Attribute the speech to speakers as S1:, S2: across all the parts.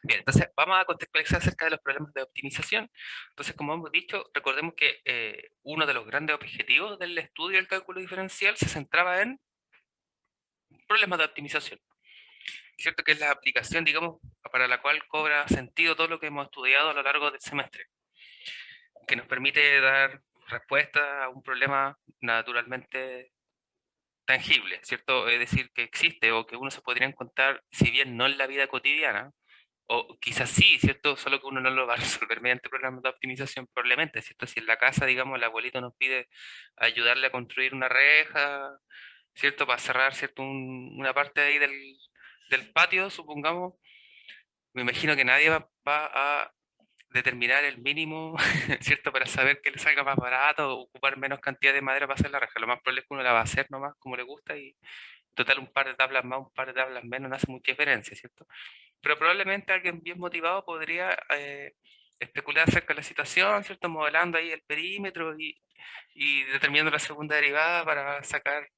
S1: Bien, entonces vamos a contextualizar acerca de los problemas de optimización. Entonces, como hemos dicho, recordemos que uno de los grandes objetivos del estudio del cálculo diferencial se centraba en problemas de optimización. Cierto que es la aplicación, digamos, para la cual cobra sentido todo lo que hemos estudiado a lo largo del semestre, que nos permite dar respuesta a un problema naturalmente tangible, ¿cierto? Es decir, que existe o que uno se podría encontrar, si bien no en la vida cotidiana, o quizás sí, ¿cierto? Solo que uno no lo va a resolver mediante programas de optimización probablemente, ¿cierto? Si en la casa, digamos, el abuelito nos pide ayudarle a construir una reja, ¿cierto? Para cerrar, ¿cierto? Una parte ahí del patio, supongamos, me imagino que nadie va a determinar el mínimo, ¿cierto? Para saber que le salga más barato o ocupar menos cantidad de madera para hacer la reja. Lo más probable es que uno la va a hacer nomás como le gusta y total un par de tablas más, un par de tablas menos, no hace mucha diferencia, ¿cierto? Pero probablemente alguien bien motivado podría especular acerca de la situación, ¿cierto? Modelando ahí el perímetro y determinando la segunda derivada para sacar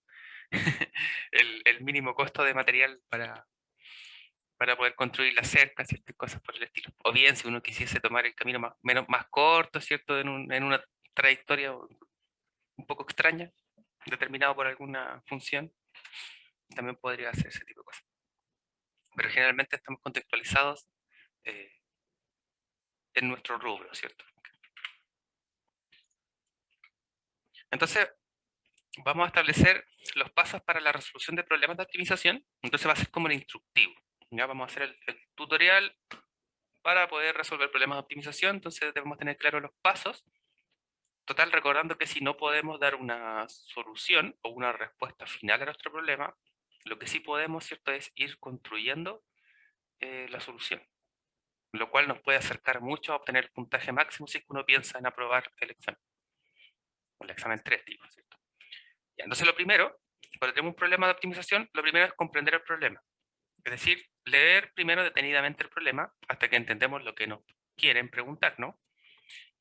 S1: el mínimo costo de material para poder construir la cerca, ciertas cosas por el estilo. O bien, si uno quisiese tomar el camino más corto, ¿cierto? En una trayectoria un poco extraña, determinado por alguna función, también podría hacer ese tipo de cosas. Pero generalmente estamos contextualizados eh, en nuestro rubro, ¿cierto? Entonces, vamos a establecer los pasos para la resolución de problemas de optimización. Entonces va a ser como el instructivo. Ya vamos a hacer el tutorial para poder resolver problemas de optimización. Entonces debemos tener claros los pasos. Total, recordando que si no podemos dar una solución o una respuesta final a nuestro problema, lo que sí podemos, ¿cierto?, es ir construyendo la solución, lo cual nos puede acercar mucho a obtener el puntaje máximo si uno piensa en aprobar el examen, o el examen 3, digo, ¿cierto? Ya, entonces lo primero, cuando tenemos un problema de optimización, lo primero es comprender el problema. Es decir, leer primero detenidamente el problema hasta que entendemos lo que nos quieren preguntar, ¿no?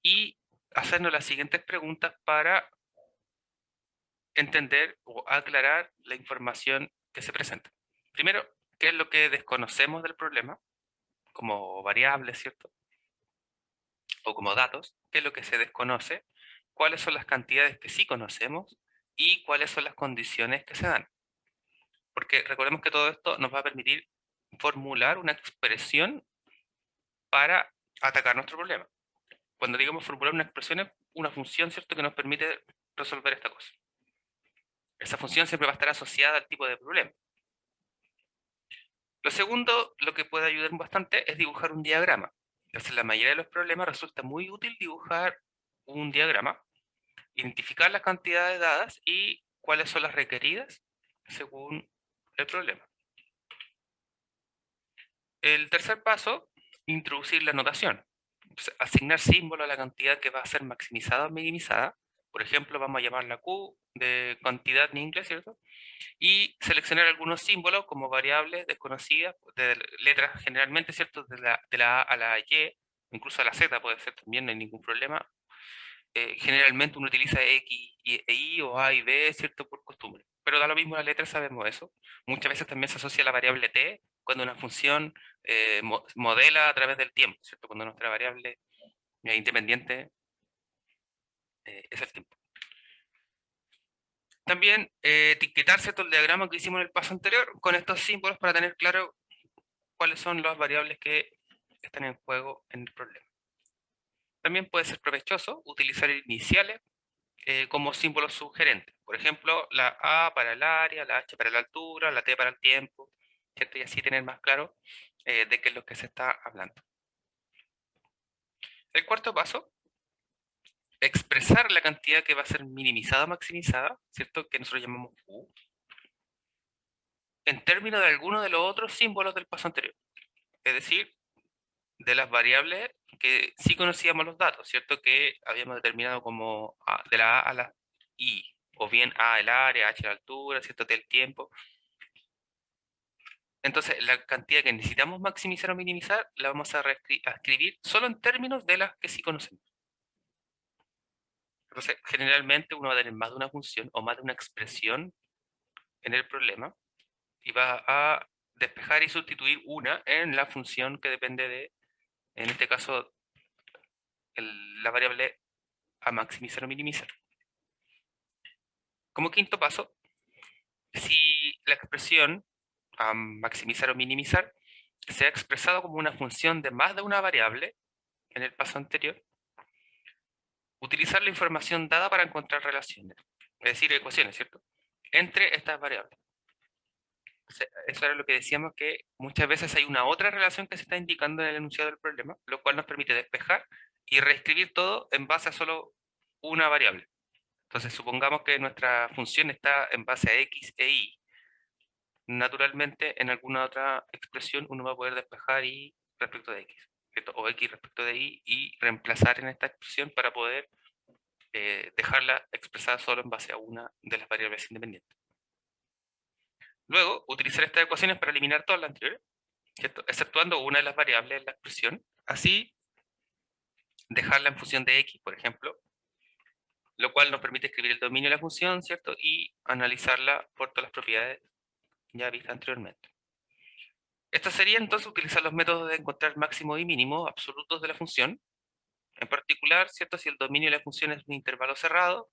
S1: Y hacernos las siguientes preguntas para entender o aclarar la información que se presenta. Primero, ¿qué es lo que desconocemos del problema? Como variables, ¿cierto? O como datos. ¿Qué es lo que se desconoce? ¿Cuáles son las cantidades que sí conocemos? Y cuáles son las condiciones que se dan. Porque recordemos que todo esto nos va a permitir formular una expresión para atacar nuestro problema. Cuando digamos formular una expresión es una función, ¿cierto?, que nos permite resolver esta cosa. Esa función siempre va a estar asociada al tipo de problema. Lo segundo, lo que puede ayudar bastante es dibujar un diagrama. Entonces, en la mayoría de los problemas resulta muy útil dibujar un diagrama, identificar las cantidades dadas y cuáles son las requeridas según el problema. El tercer paso, introducir la notación. Entonces, asignar símbolo a la cantidad que va a ser maximizada o minimizada. Por ejemplo, vamos a llamarla Q de cantidad en inglés, ¿cierto? Y seleccionar algunos símbolos como variables desconocidas, de letras generalmente, ¿cierto? De la A a la Y, incluso a la Z puede ser también, no hay ningún problema. Generalmente uno utiliza X e Y o A y B, ¿cierto? Por costumbre. Pero da lo mismo la letra, sabemos eso. Muchas veces también se asocia la variable t cuando una función modela a través del tiempo, ¿cierto? Cuando nuestra variable independiente es el tiempo. También etiquetar, ¿cierto?, el diagrama que hicimos en el paso anterior con estos símbolos para tener claro cuáles son las variables que están en juego en el problema. También puede ser provechoso utilizar iniciales como símbolos sugerentes. Por ejemplo, la A para el área, la H para la altura, la T para el tiempo, ¿cierto? Y así tener más claro de qué es lo que se está hablando. El cuarto paso, expresar la cantidad que va a ser minimizada o maximizada, ¿cierto? Que nosotros llamamos U, en términos de alguno de los otros símbolos del paso anterior. Es decir, de las variables que sí conocíamos los datos, ¿cierto? Que habíamos determinado como de la A a la I, o bien A el área, H la altura, ¿cierto? T el tiempo. Entonces, la cantidad que necesitamos maximizar o minimizar la vamos a escribir solo en términos de las que sí conocemos. Entonces, generalmente uno va a tener más de una función o más de una expresión en el problema y va a despejar y sustituir una en la función que depende de, en este caso, la variable a maximizar o minimizar. Como quinto paso, si la expresión a maximizar o minimizar se ha expresado como una función de más de una variable en el paso anterior, utilizar la información dada para encontrar relaciones, es decir, ecuaciones, ¿cierto?, entre estas variables. Eso era lo que decíamos, que muchas veces hay una otra relación que se está indicando en el enunciado del problema, lo cual nos permite despejar y reescribir todo en base a solo una variable. Entonces, supongamos que nuestra función está en base a x e y. Naturalmente, en alguna otra expresión uno va a poder despejar y respecto de x, ¿cierto?, o x respecto de y reemplazar en esta expresión para poder dejarla expresada solo en base a una de las variables independientes. Luego, utilizar estas ecuaciones para eliminar todas las anteriores, ¿cierto?, exceptuando una de las variables en la expresión. Así, dejarla en función de x, por ejemplo, lo cual nos permite escribir el dominio de la función, ¿cierto?, y analizarla por todas las propiedades ya vistas anteriormente. Esto sería entonces utilizar los métodos de encontrar máximo y mínimo absolutos de la función. En particular, ¿cierto?, si el dominio de la función es un intervalo cerrado,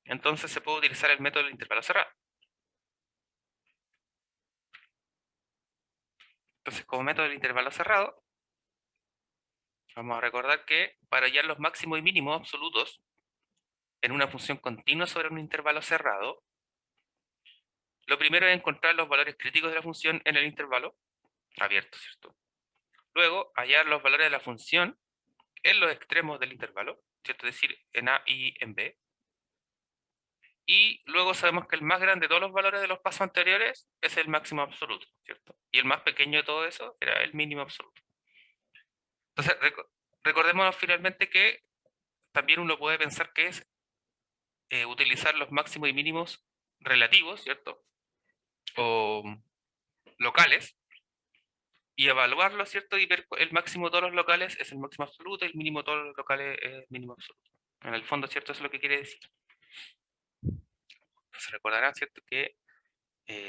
S1: entonces se puede utilizar el método del intervalo cerrado. Entonces, como método del intervalo cerrado, vamos a recordar que para hallar los máximos y mínimos absolutos en una función continua sobre un intervalo cerrado, lo primero es encontrar los valores críticos de la función en el intervalo abierto, ¿cierto? Luego, hallar los valores de la función en los extremos del intervalo, ¿cierto?, es decir, en A y en B. Y luego sabemos que el más grande de todos los valores de los pasos anteriores es el máximo absoluto, ¿cierto? Y el más pequeño de todo eso era el mínimo absoluto. Entonces, recordémonos finalmente que también uno puede pensar que es utilizar los máximos y mínimos relativos, ¿cierto?, o locales, y evaluarlo, ¿cierto?, y ver el máximo de todos los locales es el máximo absoluto y el mínimo de todos los locales es el mínimo absoluto. En el fondo, ¿cierto?, eso es lo que quiere decir. Se recordarán, ¿cierto?, que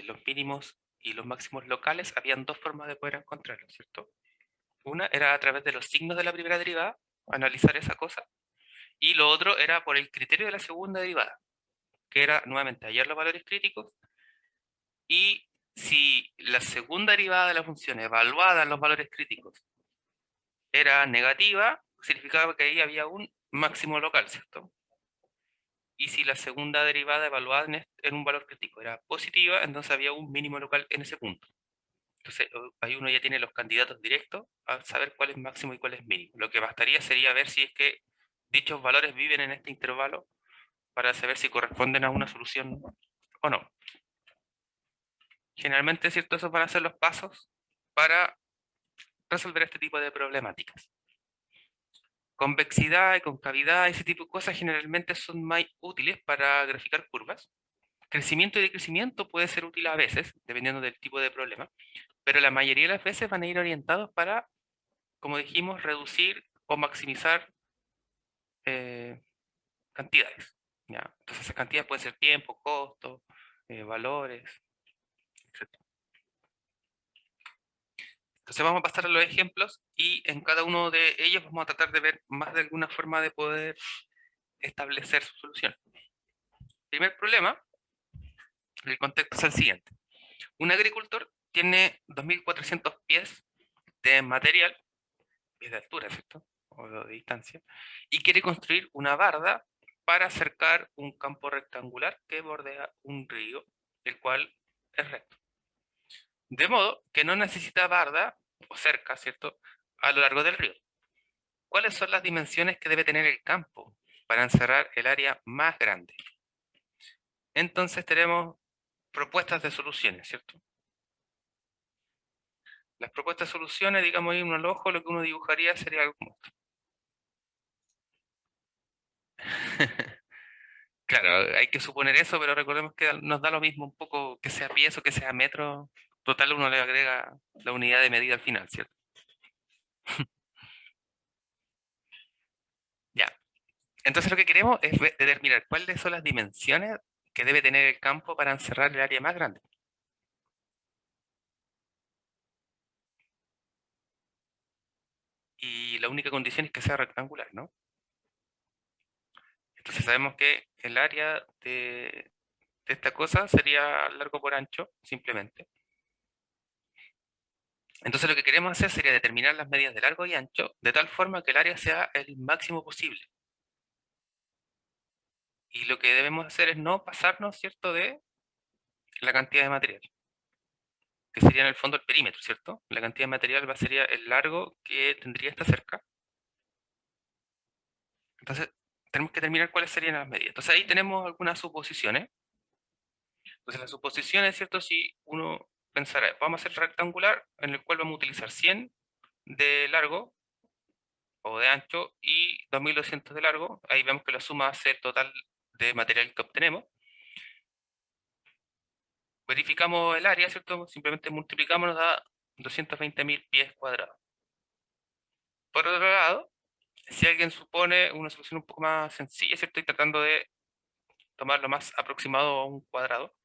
S1: los mínimos y los máximos locales habían dos formas de poder encontrarlos, ¿cierto? Una era a través de los signos de la primera derivada, analizar esa cosa, y lo otro era por el criterio de la segunda derivada, que era nuevamente hallar los valores críticos, y si la segunda derivada de la función evaluada en los valores críticos era negativa, significaba que ahí había un máximo local, ¿cierto? Y si la segunda derivada evaluada en un valor crítico era positiva, entonces había un mínimo local en ese punto. Entonces, ahí uno ya tiene los candidatos directos a saber cuál es máximo y cuál es mínimo. Lo que bastaría sería ver si es que dichos valores viven en este intervalo para saber si corresponden a una solución o no. Generalmente, ¿cierto?, esos van a ser los pasos para resolver este tipo de problemáticas. Convexidad y concavidad, ese tipo de cosas generalmente son más útiles para graficar curvas. Crecimiento y decrecimiento puede ser útil a veces, dependiendo del tipo de problema, pero la mayoría de las veces van a ir orientados para, como dijimos, reducir o maximizar cantidades, ¿ya? Entonces esas cantidades pueden ser tiempo, costo, valores, etc. Entonces vamos a pasar a los ejemplos y en cada uno de ellos vamos a tratar de ver más de alguna forma de poder establecer su solución. Primer problema, el contexto es el siguiente. Un agricultor tiene 2.400 pies de material, pies de altura, ¿cierto?, o de distancia, y quiere construir una barda para cercar un campo rectangular que bordea un río, el cual es recto. De modo que no necesita barda o cerca, ¿cierto?, a lo largo del río. ¿Cuáles son las dimensiones que debe tener el campo para encerrar el área más grande? Entonces tenemos propuestas de soluciones, ¿cierto? Las propuestas de soluciones, digamos ahí uno al ojo, lo que uno dibujaría sería algo como esto. Claro, hay que suponer eso, pero recordemos que nos da lo mismo un poco que sea pies o que sea metro. Total, uno le agrega la unidad de medida al final, ¿cierto? Ya. Entonces lo que queremos es determinar cuáles son las dimensiones que debe tener el campo para encerrar el área más grande. y la única condición es que sea rectangular, ¿no? Entonces sabemos que el área de esta cosa sería largo por ancho, simplemente. Entonces lo que queremos hacer sería determinar las medidas de largo y ancho de tal forma que el área sea el máximo posible. Y lo que debemos hacer es no pasarnos, ¿cierto?, de la cantidad de material, que sería en el fondo el perímetro, ¿cierto? La cantidad de material sería el largo que tendría esta cerca. Entonces tenemos que determinar cuáles serían las medidas. Entonces ahí tenemos algunas suposiciones. Entonces las suposiciones, ¿cierto? Si uno pensara, vamos a hacer rectangular, en el cual vamos a utilizar 100 de largo o de ancho y 2200 de largo, ahí vemos que la suma hace el total de material que obtenemos. Verificamos el área, ¿cierto? Simplemente multiplicamos, nos da 220.000 pies cuadrados. Por otro lado, si alguien supone una solución un poco más sencilla, ¿cierto? Y tratando de tomar lo más aproximado a un cuadrado,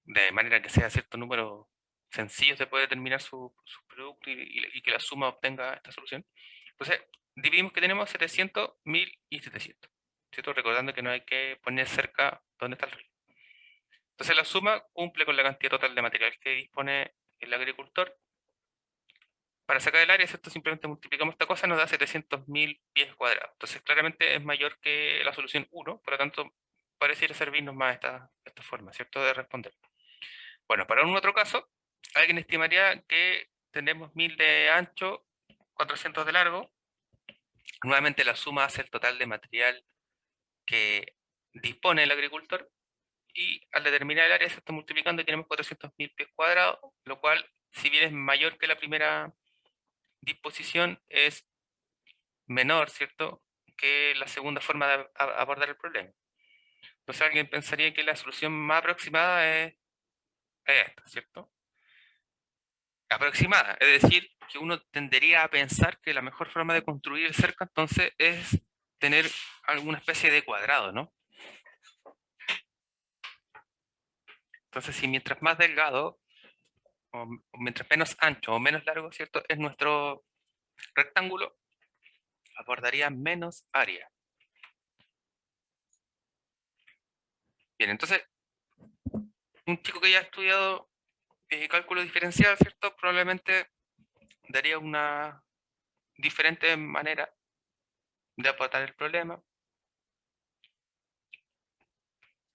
S1: de manera que sea cierto número sencillo se puede determinar su producto y que la suma obtenga esta solución. Entonces, dividimos que tenemos 700, 1000 y 700, ¿cierto? Recordando que no hay que poner cerca dónde está el reloj. Entonces la suma cumple con la cantidad total de material que dispone el agricultor. Para sacar el área, ¿cierto? Simplemente multiplicamos esta cosa, nos da 700.000 pies cuadrados. Entonces claramente es mayor que la solución 1, por lo tanto pareciera servirnos más esta forma, ¿cierto? De responder. Bueno, para un otro caso, alguien estimaría que tenemos 1000 de ancho, 400 de largo. Nuevamente la suma hace el total de material que dispone el agricultor y al determinar el área se está multiplicando y tenemos 400.000 pies cuadrados, lo cual, si bien es mayor que la primera disposición, es menor, ¿cierto?, que la segunda forma de abordar el problema. Entonces alguien pensaría que la solución más aproximada es esta, ¿cierto? Aproximada, es decir, que uno tendería a pensar que la mejor forma de construir cerca entonces es tener alguna especie de cuadrado, ¿no? Entonces, si mientras más delgado, o mientras menos ancho o menos largo, ¿cierto?, es nuestro rectángulo, abordaría menos área. Bien, entonces, un chico que ya ha estudiado cálculo diferencial, ¿cierto?, probablemente daría una diferente manera de abordar el problema.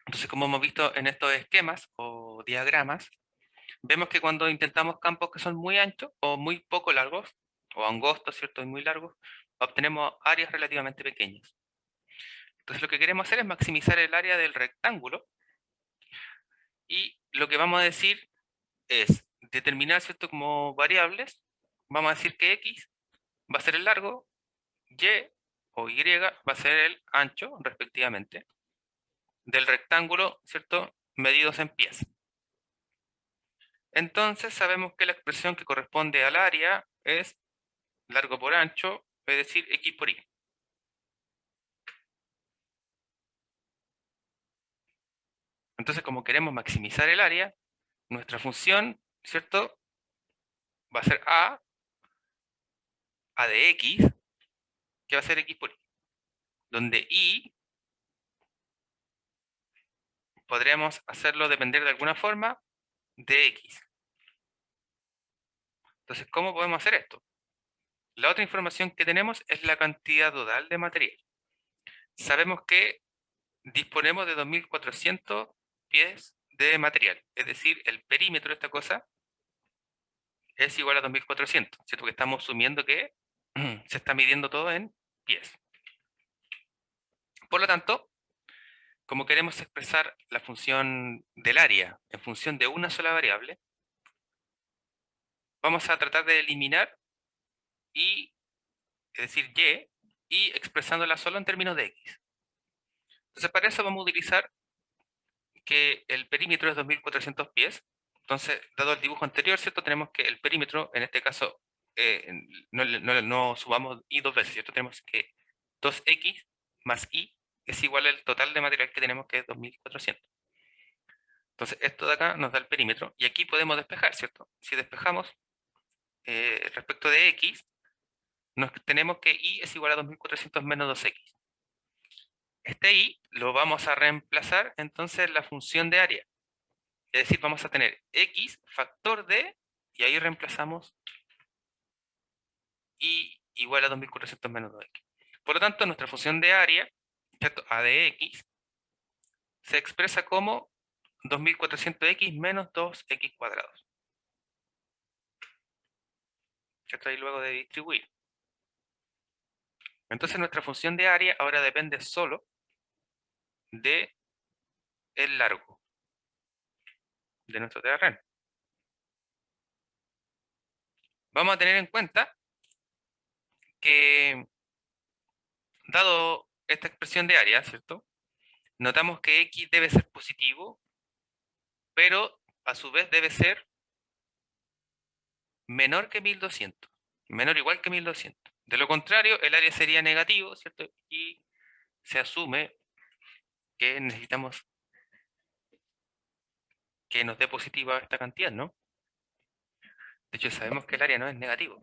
S1: Entonces, como hemos visto en estos esquemas o diagramas, vemos que cuando intentamos campos que son muy anchos o muy poco largos, o angostos, ¿cierto?, y muy largos, obtenemos áreas relativamente pequeñas. Entonces, lo que queremos hacer es maximizar el área del rectángulo y lo que vamos a decir es determinar, ¿cierto?, como variables. Vamos a decir que X va a ser el largo, Y o Y va a ser el ancho, respectivamente, del rectángulo, ¿cierto?, medidos en pies. Entonces sabemos que la expresión que corresponde al área es largo por ancho, es decir, X por Y. Entonces, como queremos maximizar el área, nuestra función, ¿cierto?, va a ser A de X, que va a ser X por Y, donde Y podríamos hacerlo depender de alguna forma de X. Entonces, ¿cómo podemos hacer esto? La otra información que tenemos es la cantidad total de material. Sabemos que disponemos de 2400 pies de material, es decir, el perímetro de esta cosa es igual a 2400, ¿cierto? Porque estamos asumiendo que se está midiendo todo en pies. Por lo tanto, como queremos expresar la función del área en función de una sola variable, vamos a tratar de eliminar y, es decir, y expresándola solo en términos de x. Entonces, para eso vamos a utilizar que el perímetro es 2400 pies. Entonces, dado el dibujo anterior, ¿cierto? Tenemos que el perímetro, en este caso, no sumamos y dos veces, ¿cierto? Tenemos que 2x más y es igual al total de material que tenemos, que es 2400. Entonces, esto de acá nos da el perímetro y aquí podemos despejar, ¿cierto? Si despejamos respecto de x, tenemos que y es igual a 2400 menos 2x. Este y lo vamos a reemplazar entonces en la función de área. Es decir, vamos a tener x factor de, y ahí reemplazamos y igual a 2400 menos 2x. Por lo tanto, nuestra función de área, ¿cierto? A de x, se expresa como 2400x menos 2x cuadrados. ¿Cierto? Y luego de distribuir. Entonces nuestra función de área ahora depende solo de el largo de nuestro terreno. Vamos a tener en cuenta que, dado esta expresión de área, ¿cierto? Notamos que x debe ser positivo, pero a su vez debe ser menor que 1200, menor o igual que 1200. De lo contrario, el área sería negativo, ¿cierto? Y se asume que necesitamos que nos dé positiva esta cantidad, ¿no? De hecho, sabemos que el área no es negativo,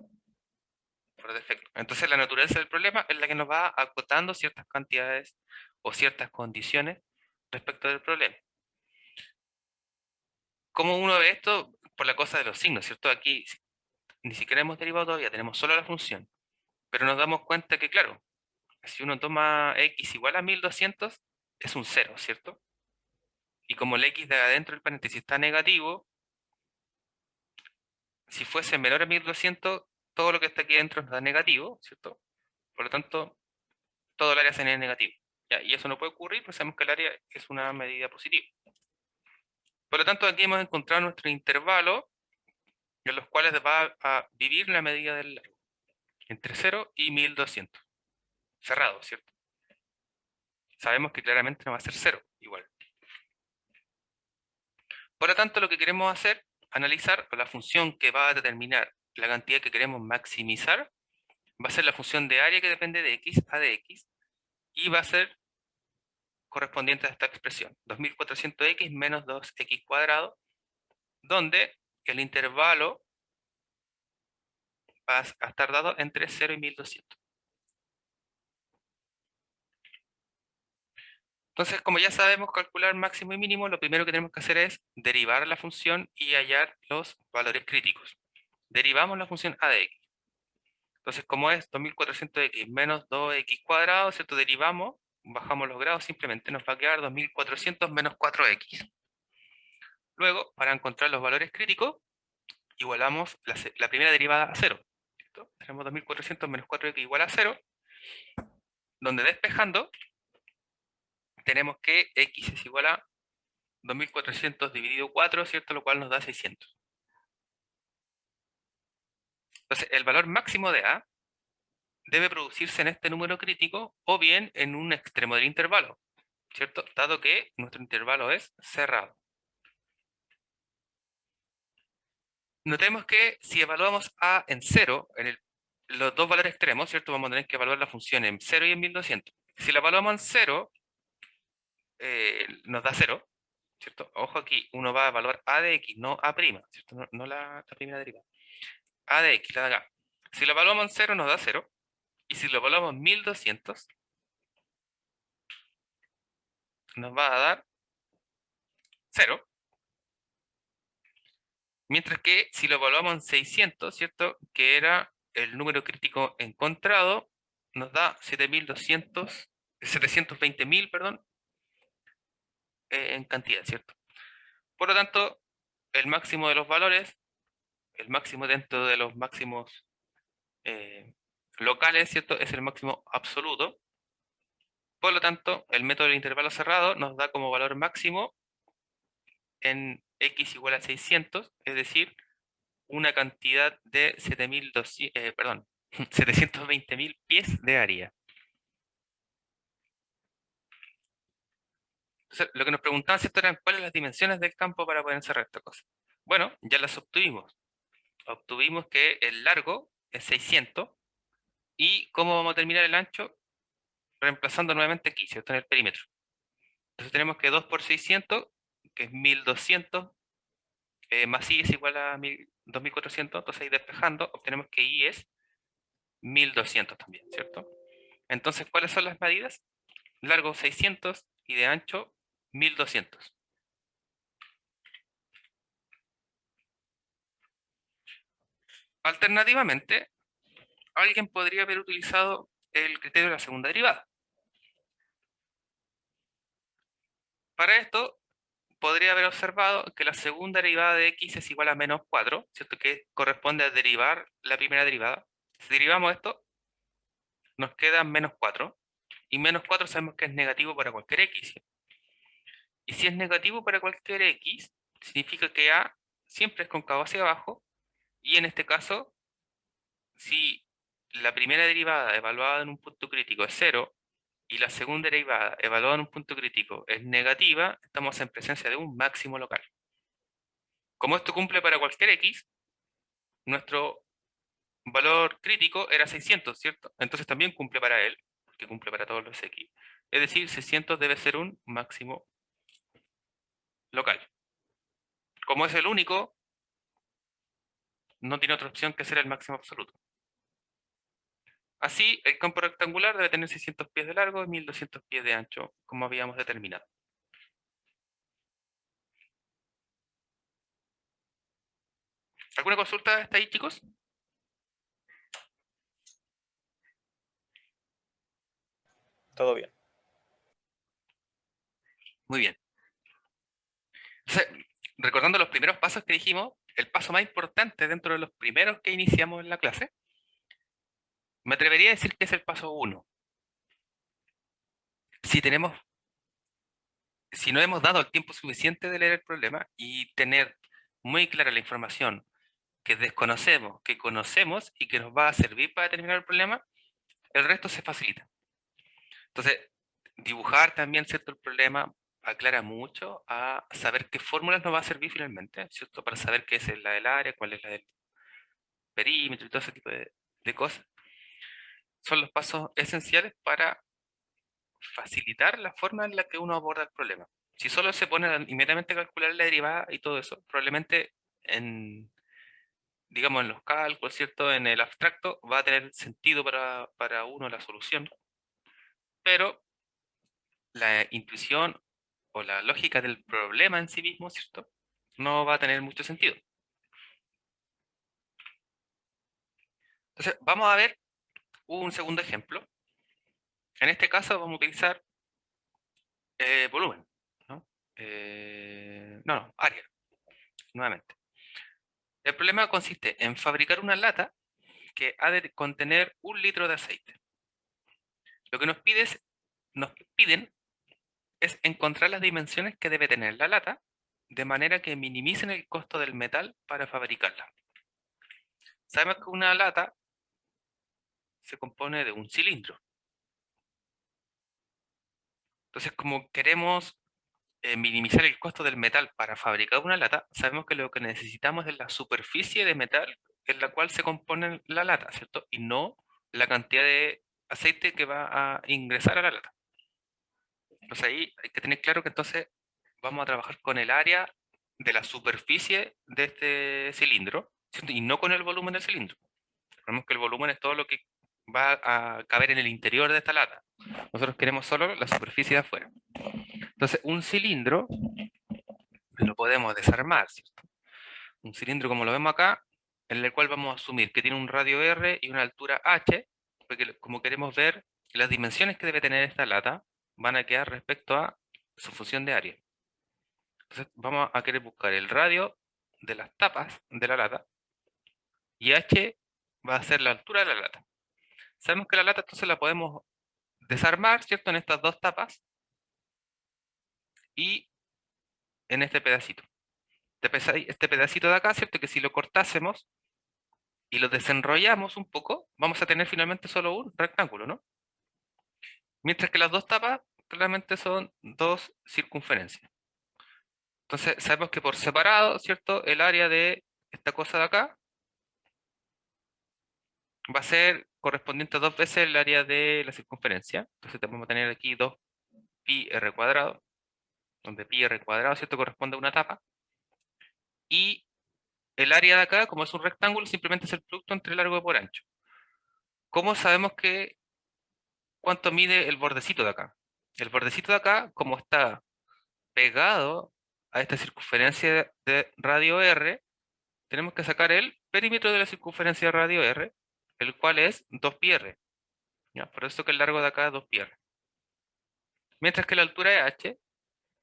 S1: por defecto. Entonces, la naturaleza del problema es la que nos va acotando ciertas cantidades o ciertas condiciones respecto del problema. ¿Cómo uno ve esto? Por la cosa de los signos, ¿cierto? Aquí ni siquiera hemos derivado todavía, tenemos solo la función. Pero nos damos cuenta que, claro, si uno toma x igual a 1200, es un 0, ¿cierto? Y como el x de adentro del paréntesis está negativo, si fuese menor a 1200, todo lo que está aquí adentro nos da negativo, ¿cierto? Por lo tanto, todo el área sería negativo. ¿Ya? Y eso no puede ocurrir, pues sabemos que el área es una medida positiva. Por lo tanto, aquí hemos encontrado nuestro intervalo en los cuales va a vivir la medida del largo, entre 0 y 1200. Cerrado, ¿cierto? Sabemos que claramente no va a ser 0, igual. Por lo tanto, lo que queremos hacer, analizar la función que va a determinar la cantidad que queremos maximizar, va a ser la función de área que depende de x, a de x, y va a ser correspondiente a esta expresión, 2400x menos 2x cuadrado, donde el intervalo va a estar dado entre 0 y 1200. Entonces, como ya sabemos calcular máximo y mínimo, lo primero que tenemos que hacer es derivar la función y hallar los valores críticos. Derivamos la función a de x. Entonces, como es 2400x menos 2x cuadrado, ¿cierto? Derivamos, bajamos los grados, simplemente nos va a quedar 2400 menos 4x. Luego, para encontrar los valores críticos, igualamos la primera derivada a 0. ¿Cierto? Tenemos 2400 menos 4x igual a 0, donde despejando, tenemos que x es igual a 2400 dividido 4, ¿cierto? Lo cual nos da 600. Entonces, el valor máximo de a debe producirse en este número crítico o bien en un extremo del intervalo, ¿cierto? Dado que nuestro intervalo es cerrado. Notemos que si evaluamos a en 0, los dos valores extremos, ¿cierto? Vamos a tener que evaluar la función en 0 y en 1200. Si la evaluamos en 0, nos da 0, ¿cierto? Ojo aquí, uno va a evaluar a de x, no a', ¿cierto? No la primera derivada. A de x, la de acá. Si lo evaluamos en 0, nos da 0. Y si lo evaluamos en 1200, nos va a dar 0. Mientras que si lo evaluamos en 600, ¿cierto? Que era el número crítico encontrado, nos da 7200, 720.000, perdón, en cantidad, ¿cierto? Por lo tanto, el máximo de los valores, el máximo dentro de los máximos locales, ¿cierto? Es el máximo absoluto. Por lo tanto, el método del intervalo cerrado nos da como valor máximo en x igual a 600, es decir, una cantidad de 720.000 pies de área. Entonces, lo que nos preguntaban, ¿cierto? Eran cuáles las dimensiones del campo para poder encerrar esta cosa. Bueno, ya las obtuvimos. Obtuvimos que el largo es 600. ¿Y cómo vamos a terminar el ancho? Reemplazando nuevamente aquí, ¿cierto? En el perímetro. Entonces tenemos que 2 por 600, que es 1200, más i es igual a 2400. Entonces ahí despejando, obtenemos que i es 1200 también, ¿cierto? Entonces, ¿cuáles son las medidas? Largo 600 y de ancho 1200. Alternativamente, alguien podría haber utilizado el criterio de la segunda derivada. Para esto, podría haber observado que la segunda derivada de x es igual a menos 4, ¿cierto? Que corresponde a derivar la primera derivada. Si derivamos esto, nos queda menos 4. Y menos 4 sabemos que es negativo para cualquier x. Y si es negativo para cualquier x, significa que a siempre es cóncavo hacia abajo. Y en este caso, si la primera derivada evaluada en un punto crítico es 0 y la segunda derivada evaluada en un punto crítico es negativa, estamos en presencia de un máximo local. Como esto cumple para cualquier x, nuestro valor crítico era 600, ¿cierto? Entonces también cumple para él, porque cumple para todos los x. Es decir, 600 debe ser un máximo local. Como es el único, no tiene otra opción que ser el máximo absoluto. Así, el campo rectangular debe tener 600 pies de largo y 1200 pies de ancho, como habíamos determinado. ¿Alguna consulta hasta ahí, chicos?
S2: Todo bien.
S1: Muy bien. Entonces, recordando los primeros pasos que dijimos, el paso más importante dentro de los primeros que iniciamos en la clase, me atrevería a decir que es el paso 1. Si tenemos, si no hemos dado el tiempo suficiente de leer el problema y tener muy clara la información que desconocemos, que conocemos y que nos va a servir para determinar el problema, el resto se facilita. Entonces, dibujar también, ¿cierto? El problema aclara mucho a saber qué fórmulas nos va a servir finalmente, ¿cierto? Para saber qué es la del área, cuál es la del perímetro y todo ese tipo de cosas. Son los pasos esenciales para facilitar la forma en la que uno aborda el problema. Si solo se pone inmediatamente a calcular la derivada y todo eso, probablemente en, digamos, en los cálculos, ¿cierto? En el abstracto va a tener sentido para uno la solución, pero la intuición o la lógica del problema en sí mismo, ¿cierto? No va a tener mucho sentido. Entonces, vamos a ver un segundo ejemplo. En este caso vamos a utilizar volumen, ¿no? No, área, nuevamente. El problema consiste en fabricar una lata que ha de contener 1 litro de aceite. Lo que nos piden es encontrar las dimensiones que debe tener la lata de manera que minimicen el costo del metal para fabricarla. Sabemos que una lata se compone de un cilindro. Entonces, como queremos minimizar el costo del metal para fabricar una lata, sabemos que lo que necesitamos es la superficie de metal en la cual se compone la lata, ¿cierto? Y no la cantidad de aceite que va a ingresar a la lata. Entonces ahí hay que tener claro que entonces vamos a trabajar con el área de la superficie de este cilindro, ¿cierto? Y no con el volumen del cilindro. Recordemos que el volumen es todo lo que va a caber en el interior de esta lata. Nosotros queremos solo la superficie de afuera. Entonces, un cilindro lo podemos desarmar, ¿cierto? Un cilindro como lo vemos acá, en el cual vamos a asumir que tiene un radio R y una altura H, porque como queremos ver las dimensiones que debe tener esta lata, van a quedar respecto a su función de área. Entonces vamos a querer buscar el radio de las tapas de la lata y H va a ser la altura de la lata. Sabemos que la lata entonces la podemos desarmar, ¿cierto? En estas dos tapas y en este pedacito. Este pedacito de acá, ¿cierto? Que si lo cortásemos y lo desenrollamos un poco, vamos a tener finalmente solo un rectángulo, ¿no? Mientras que las dos tapas claramente son dos circunferencias. Entonces sabemos que por separado, ¿cierto? El área de esta cosa de acá va a ser correspondiente a 2 veces el área de la circunferencia. Entonces vamos a tener aquí 2 pi r cuadrado, donde pi r cuadrado, ¿cierto? Corresponde a una tapa. Y el área de acá, como es un rectángulo, simplemente es el producto entre largo por ancho. ¿cómo sabemos cuánto mide el bordecito de acá? El bordecito de acá, como está pegado a esta circunferencia de radio R, tenemos que sacar el perímetro de la circunferencia de radio R, el cual es 2πr. ¿Ya? Por eso que el largo de acá es 2πr. Mientras que la altura es h,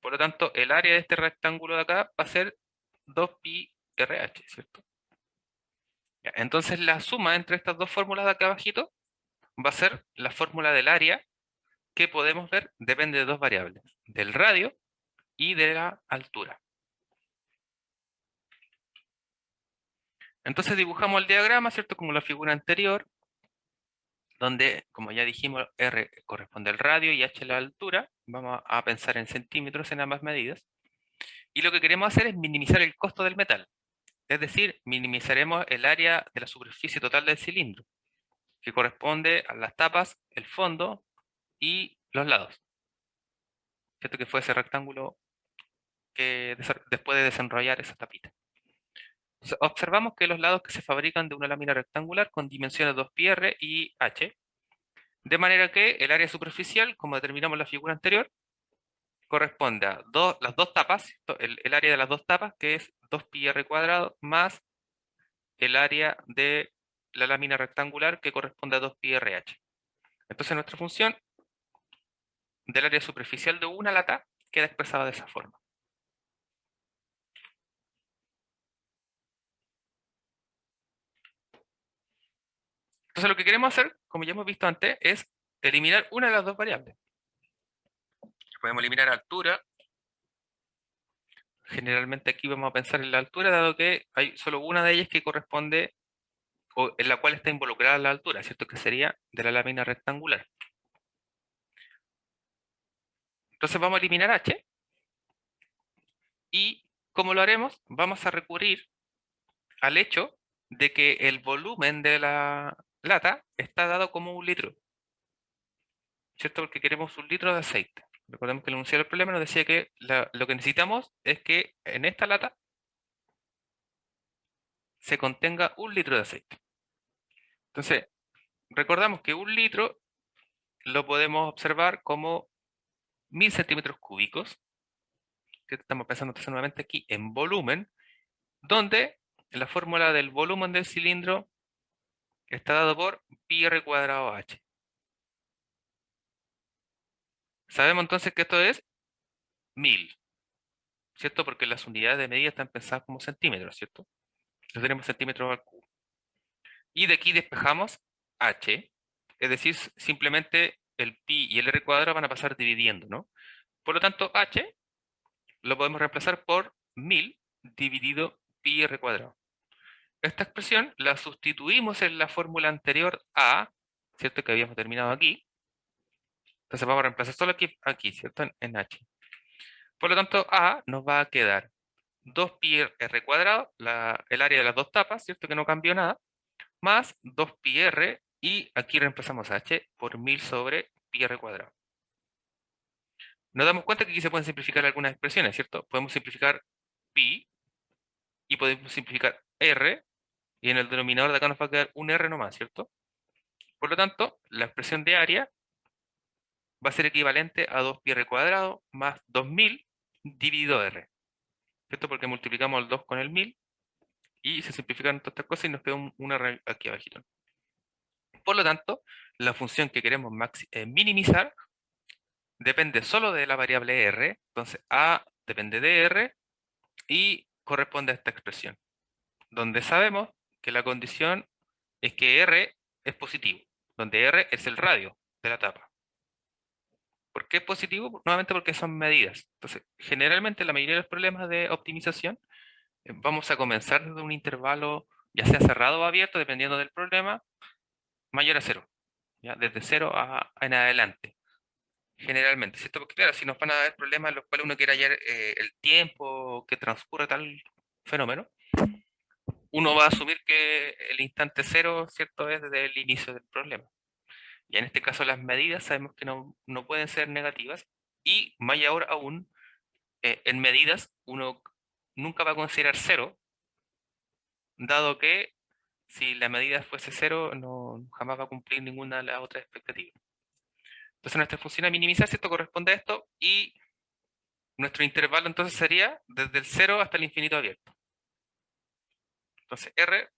S1: por lo tanto el área de este rectángulo de acá va a ser 2πrh, ¿cierto? Ya, entonces la suma entre estas dos fórmulas de acá abajito va a ser la fórmula del área que podemos ver depende de dos variables, del radio y de la altura. Entonces dibujamos el diagrama, ¿cierto? Como la figura anterior, donde, como ya dijimos, R corresponde al radio y H la altura. Vamos a pensar en centímetros en ambas medidas. Y lo que queremos hacer es minimizar el costo del metal. Es decir, minimizaremos el área de la superficie total del cilindro, que corresponde a las tapas, el fondo y los lados. ¿Cierto? Que fue ese rectángulo que después de desenrollar esa tapita. Observamos que los lados que se fabrican de una lámina rectangular con dimensiones 2πr y h, de manera que el área superficial, como determinamos en la figura anterior, corresponde a las dos tapas, ¿cierto? El área de las dos tapas, que es 2πr cuadrado, más el área de la lámina rectangular, que corresponde a 2πrh. Entonces nuestra función del área superficial de una lata queda expresada de esa forma. Entonces lo que queremos hacer, como ya hemos visto antes, es eliminar una de las dos variables. Podemos eliminar altura. Generalmente aquí vamos a pensar en la altura, dado que hay solo una de ellas que corresponde, o en la cual está involucrada la altura, ¿cierto? Que sería de la lámina rectangular. Entonces vamos a eliminar h, y ¿cómo lo haremos? Vamos a recurrir al hecho de que el volumen de la lata está dado como 1 litro, ¿cierto? Porque queremos 1 litro de aceite. Recordemos que el enunciado del problema nos decía que lo que necesitamos es que en esta lata se contenga 1 litro de aceite. Entonces, recordamos que 1 litro lo podemos observar como 1000 centímetros cúbicos, que estamos pensando entonces nuevamente aquí en volumen, donde la fórmula del volumen del cilindro está dado por pi r cuadrado h. Sabemos entonces que esto es 1000, ¿cierto? Porque las unidades de medida están pensadas como centímetros, ¿cierto? Entonces tenemos centímetros al cubo. Y de aquí despejamos h, es decir, simplemente el pi y el r cuadrado van a pasar dividiendo, ¿no? Por lo tanto, h lo podemos reemplazar por 1000 dividido pi r cuadrado. Esta expresión la sustituimos en la fórmula anterior a, ¿cierto? Que habíamos terminado aquí. Entonces vamos a reemplazar solo aquí, ¿cierto? En h. Por lo tanto, a nos va a quedar 2pi r cuadrado, el área de las dos tapas, ¿cierto? Que no cambió nada, más 2pi r, y aquí reemplazamos h por 1000 sobre pi r cuadrado. Nos damos cuenta que aquí se pueden simplificar algunas expresiones, ¿cierto? Podemos simplificar pi y podemos simplificar r, y en el denominador de acá nos va a quedar un r nomás, ¿cierto? Por lo tanto, la expresión de área va a ser equivalente a 2pi r cuadrado más 2000 dividido r, ¿cierto? Porque multiplicamos el 2 con el 1000 y se simplifican todas estas cosas y nos queda un r aquí abajito. Por lo tanto, la función que queremos minimizar depende solo de la variable r, entonces a depende de r y corresponde a esta expresión, donde sabemos que la condición es que r es positivo, donde r es el radio de la tapa. ¿Por qué es positivo? Nuevamente porque son medidas. Entonces, generalmente la mayoría de los problemas de optimización vamos a comenzar desde un intervalo, ya sea cerrado o abierto, dependiendo del problema, mayor a 0, ¿ya? Desde 0 en adelante, generalmente, ¿cierto? Porque claro, si nos van a dar problemas en los cuales uno quiere hallar el tiempo que transcurre tal fenómeno, uno va a asumir que el instante 0, ¿cierto?, es desde el inicio del problema. Y en este caso las medidas sabemos que no pueden ser negativas, y mayor aún, en medidas uno nunca va a considerar 0, dado que Si la medida fuese 0, no, jamás va a cumplir ninguna de las otras expectativas. Entonces nuestra función a minimizar, ¿cierto? Corresponde a esto, y nuestro intervalo entonces sería desde el 0 hasta el infinito abierto. Entonces R,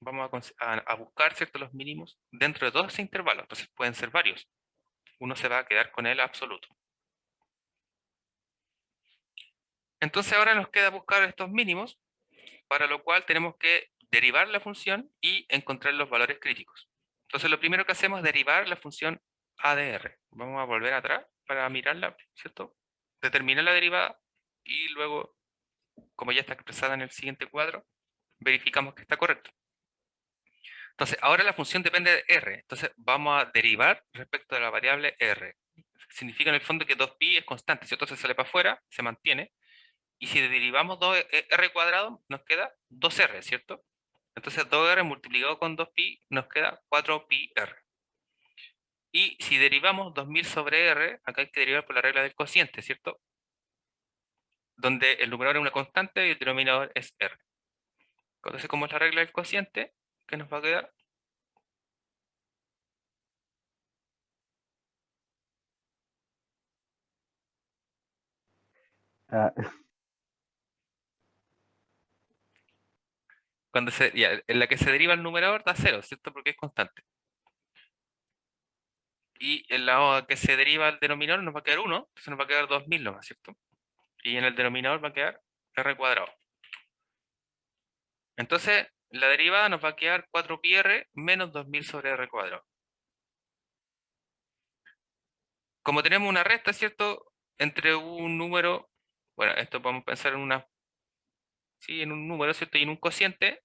S1: vamos a buscar, ¿cierto?, los mínimos dentro de todos ese intervalo. Entonces pueden ser varios. Uno se va a quedar con el absoluto. Entonces ahora nos queda buscar estos mínimos, para lo cual tenemos que derivar la función y encontrar los valores críticos. Entonces lo primero que hacemos es derivar la función a de r. Vamos a volver atrás para mirarla, ¿cierto? Determinar la derivada y luego, como ya está expresada en el siguiente cuadro, verificamos que está correcto. Entonces ahora la función depende de r. Entonces vamos a derivar respecto a la variable r. Significa en el fondo que 2pi es constante, ¿cierto? Entonces sale para afuera, se mantiene. Y si derivamos 2r cuadrado, nos queda 2r, ¿cierto? Entonces 2r multiplicado con 2pi nos queda 4πr. Y si derivamos 2000 sobre r, acá hay que derivar por la regla del cociente, ¿cierto? Donde el numerador es una constante y el denominador es r. Entonces, como es la regla del cociente, ¿qué nos va a quedar?
S3: Ah,
S1: En la que se deriva el numerador da 0, ¿cierto? Porque es constante. Y en la que se deriva el denominador nos va a quedar 1, entonces nos va a quedar 2000 nomás, ¿cierto? Y en el denominador va a quedar r cuadrado. Entonces, la derivada nos va a quedar 4πr menos 2000 sobre r cuadrado. Como tenemos una resta, ¿cierto?, entre un número, bueno, esto podemos pensar en en un número, ¿cierto?, y en un cociente,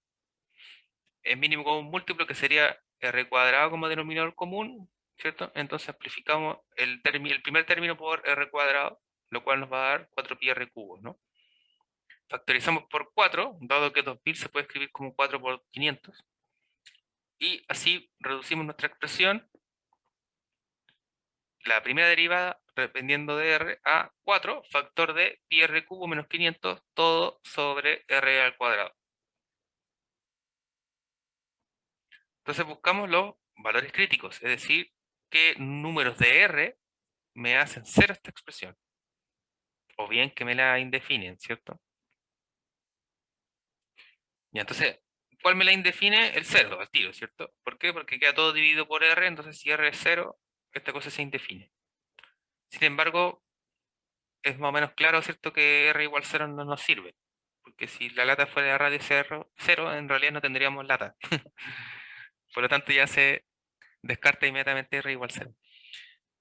S1: es mínimo común múltiplo, que sería r cuadrado como denominador común, ¿cierto? Entonces amplificamos el primer término por r cuadrado, lo cual nos va a dar 4πr cubo, ¿no? Factorizamos por 4, dado que 2000 se puede escribir como 4 por 500. Y así reducimos nuestra expresión, la primera derivada, dependiendo de r, a 4 factor de pi r cubo menos 500, todo sobre r al cuadrado. Entonces buscamos los valores críticos, es decir, qué números de r me hacen cero esta expresión, o bien que me la indefinen, ¿cierto? Y entonces, ¿cuál me la indefine? El 0, al tiro, ¿cierto? ¿Por qué? Porque queda todo dividido por r, entonces si r es 0, esta cosa se indefine. Sin embargo, es más o menos claro, ¿cierto?, que r igual 0 no nos sirve. Porque si la lata fuera de radio 0, en realidad no tendríamos lata. Por lo tanto, ya se descarta inmediatamente r igual 0.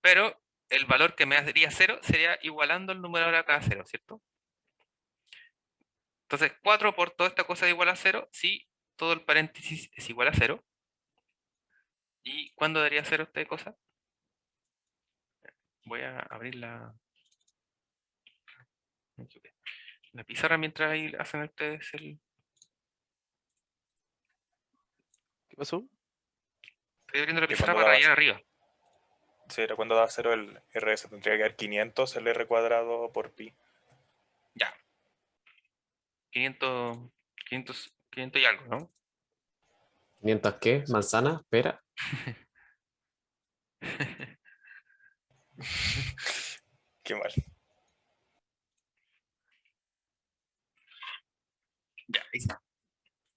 S1: Pero el valor que me daría 0 sería igualando el numerador a cada 0, ¿cierto? Entonces, 4 por toda esta cosa es igual a 0 si todo el paréntesis es igual a 0. ¿Y cuándo daría 0 esta cosa? Voy a abrir la pizarra mientras ahí hacen ustedes el...
S4: ¿Qué pasó?
S1: Estoy abriendo la
S2: Que
S1: pizarra
S2: cuando
S1: para
S2: daba,
S1: rayar arriba.
S2: sí, era cuando daba 0 el r, se tendría que dar 500 el r cuadrado por pi.
S1: Ya. 500, 500 y algo, ¿no?
S4: ¿500 qué? ¿Manzana? ¿Pera?
S2: Qué mal.
S1: Ya, ahí está.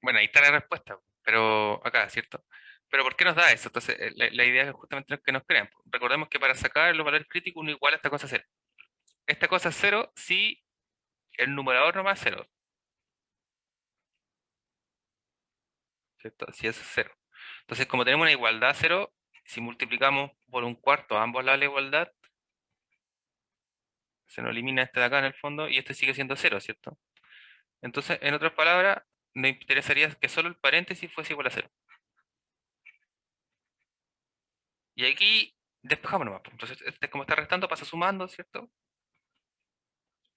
S1: Bueno, ahí está la respuesta, pero acá, ¿cierto? Pero ¿por qué nos da eso? Entonces, la idea es justamente que nos crean. Recordemos que para sacar los valores críticos uno iguala esta cosa a 0. Esta cosa es 0 si el numerador nomás es 0, ¿cierto? Si es 0. Entonces, como tenemos una igualdad a 0, si multiplicamos por un cuarto a ambos lados de la igualdad, se nos elimina este de acá en el fondo y este sigue siendo 0, ¿cierto? Entonces, en otras palabras, nos interesaría que solo el paréntesis fuese igual a 0. Y aquí despejamos nomás, pues. Entonces, este, como está restando, pasa sumando, ¿cierto?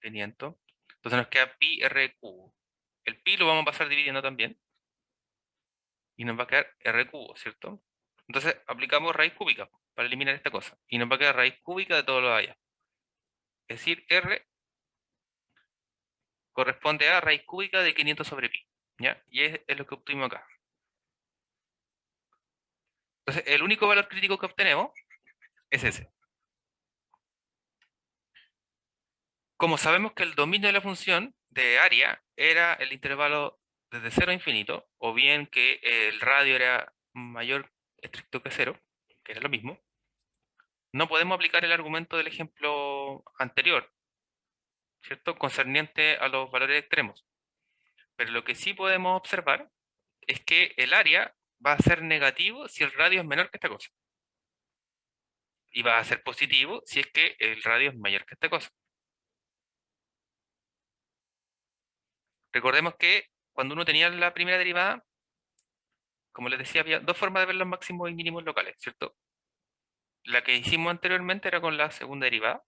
S1: 500. Entonces nos queda pi r cubo. El pi lo vamos a pasar dividiendo también. Y nos va a quedar r cubo, ¿cierto? Entonces aplicamos raíz cúbica para eliminar esta cosa. Y nos va a quedar raíz cúbica de todo lo de allá. Es decir, r corresponde a raíz cúbica de 500 sobre pi. ¿Ya? Y es lo que obtuvimos acá. Entonces, el único valor crítico que obtenemos es ese. Como sabemos que el dominio de la función de área era el intervalo desde 0 a infinito, o bien que el radio era mayor estricto que 0, que era lo mismo, no podemos aplicar el argumento del ejemplo anterior, ¿cierto? Concerniente a los valores extremos. Pero lo que sí podemos observar es que el área va a ser negativo si el radio es menor que esta cosa. Y va a ser positivo si es que el radio es mayor que esta cosa. Recordemos que cuando uno tenía la primera derivada, como les decía, había dos formas de ver los máximos y mínimos locales, ¿cierto? La que hicimos anteriormente era con la segunda derivada.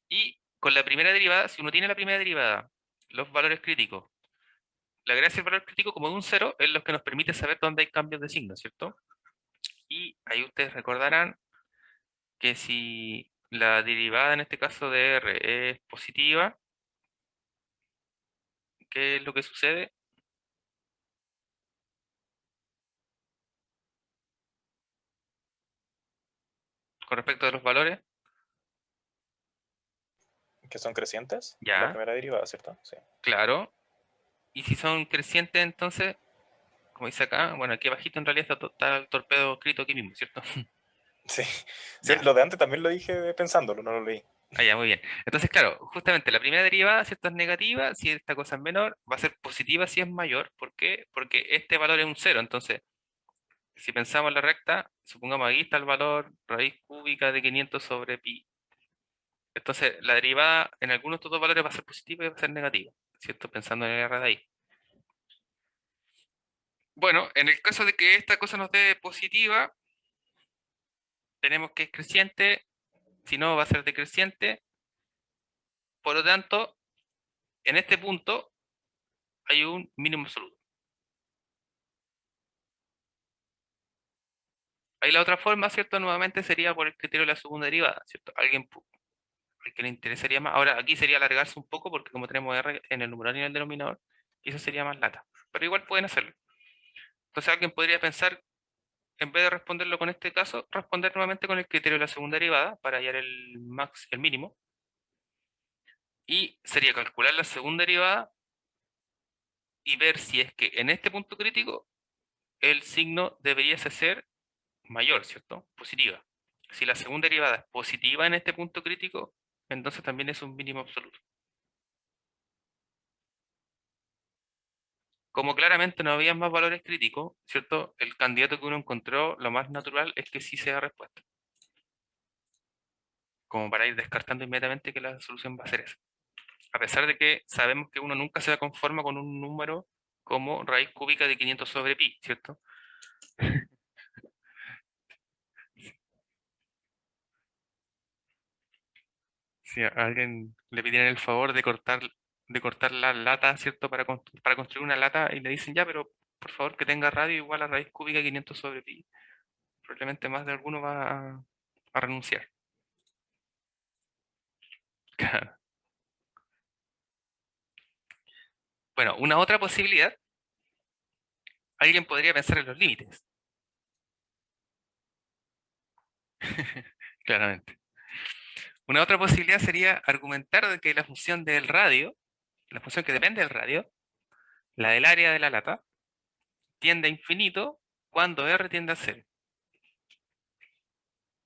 S1: Y con la primera derivada, si uno tiene la primera derivada, los valores críticos, la gracia del valor crítico como de un cero es lo que nos permite saber dónde hay cambios de signo, ¿cierto? Y ahí ustedes recordarán que si la derivada en este caso de R es positiva, ¿qué es lo que sucede? Con respecto a los valores,
S2: Que son crecientes. La
S1: ya,
S2: primera derivada, ¿cierto? Sí.
S1: claro. Y si son crecientes, entonces, como dice acá, bueno, aquí abajito en realidad está el torpedo escrito aquí mismo, ¿cierto?
S2: Sí. Sí,
S1: Ya,
S2: lo de antes también lo dije pensándolo, no lo leí.
S1: ah, ya, muy bien. Entonces, claro, justamente la primera derivada, ¿cierto? Es negativa, si esta cosa es menor, va a ser positiva si es mayor. ¿Por qué? Porque este valor es un cero. Entonces, si pensamos en la recta, supongamos aquí está el valor raíz cúbica de 500 sobre pi. Entonces, la derivada en algunos de estos dos valores va a ser positiva y va a ser negativa, ¿cierto? Pensando en el R de ahí. Bueno, en el caso de que esta cosa nos dé positiva, tenemos que es creciente, si no va a ser decreciente. Por lo tanto, en este punto hay un mínimo absoluto. Ahí la otra forma, ¿cierto? Nuevamente sería por el criterio de la segunda derivada, ¿cierto? Al que le interesaría más. Ahora, aquí sería alargarse un poco porque como tenemos R en el numerador y en el denominador, eso sería más lata. Pero igual pueden hacerlo. Entonces alguien podría pensar, en vez de responderlo con este caso, responder nuevamente con el criterio de la segunda derivada para hallar el max, el mínimo. Y sería calcular la segunda derivada y ver si es que en este punto crítico el signo debería ser mayor, ¿cierto? Positiva. Si la segunda derivada es positiva en este punto crítico, entonces también es un mínimo absoluto. Como claramente no había más valores críticos, ¿cierto? El candidato que uno encontró, lo más natural es que sí sea respuesta. Como para ir descartando inmediatamente que la solución va a ser esa. A pesar de que sabemos que uno nunca se conforma con un número como raíz cúbica de 500 sobre pi, ¿cierto? Si a alguien le pidieran el favor de cortar la lata, ¿cierto? Para construir una lata y le dicen, ya, pero por favor que tenga radio igual a raíz cúbica de 500 sobre pi, probablemente más de alguno va a renunciar. Claro. Bueno, una otra posibilidad, alguien podría pensar en los límites. Claramente. Una otra posibilidad sería argumentar de que la función del radio, la función que depende del radio, la del área de la lata, tiende a infinito cuando R tiende a cero.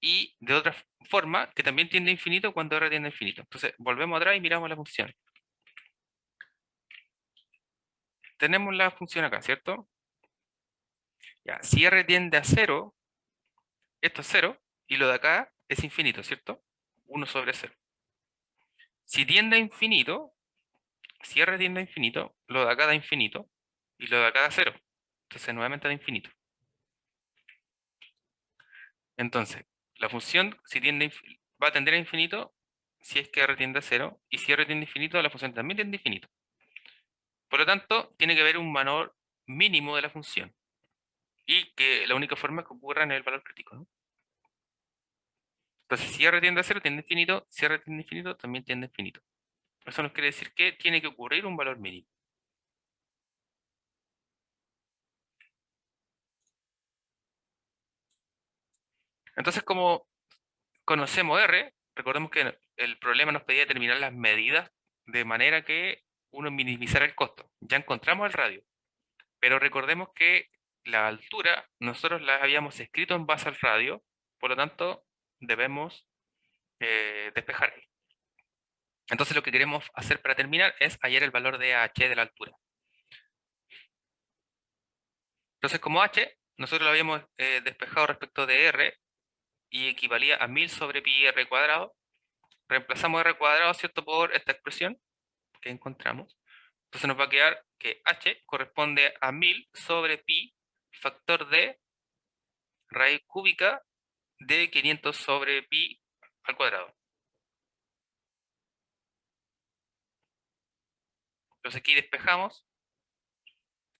S1: Y de otra forma, que también tiende a infinito cuando R tiende a infinito. Entonces, volvemos atrás y miramos la función. Tenemos la función acá, ¿cierto? Ya, si R tiende a cero, esto es cero, y lo de acá es infinito, ¿cierto? 1 sobre cero. Si tiende a infinito, si R tiende a infinito, lo de acá da infinito, y lo de acá da cero. Entonces, nuevamente da infinito. Entonces, la función si va a tender a infinito si es que R tiende a cero, y si R tiende a infinito, la función también tiende a infinito. Por lo tanto, tiene que haber un valor mínimo de la función. Y que la única forma es que ocurra en el valor crítico, ¿no? Entonces, si R tiende a cero, tiende a infinito. Si R tiende a infinito, también tiende a infinito. Eso nos quiere decir que tiene que ocurrir un valor mínimo. Entonces, como conocemos R, recordemos que el problema nos pedía determinar las medidas de manera que uno minimizara el costo. Ya encontramos el radio, pero recordemos que la altura nosotros la habíamos escrito en base al radio, por lo tanto debemos despejar ahí. Entonces lo que queremos hacer para terminar es hallar el valor de h de la altura. Entonces como h, nosotros lo habíamos despejado respecto de r y equivalía a 1000 sobre pi r cuadrado. Reemplazamos r cuadrado, ¿cierto?, por esta expresión que encontramos. Entonces nos va a quedar que h corresponde a 1000 sobre pi factor de raíz cúbica de 500 sobre pi al cuadrado. Entonces aquí despejamos.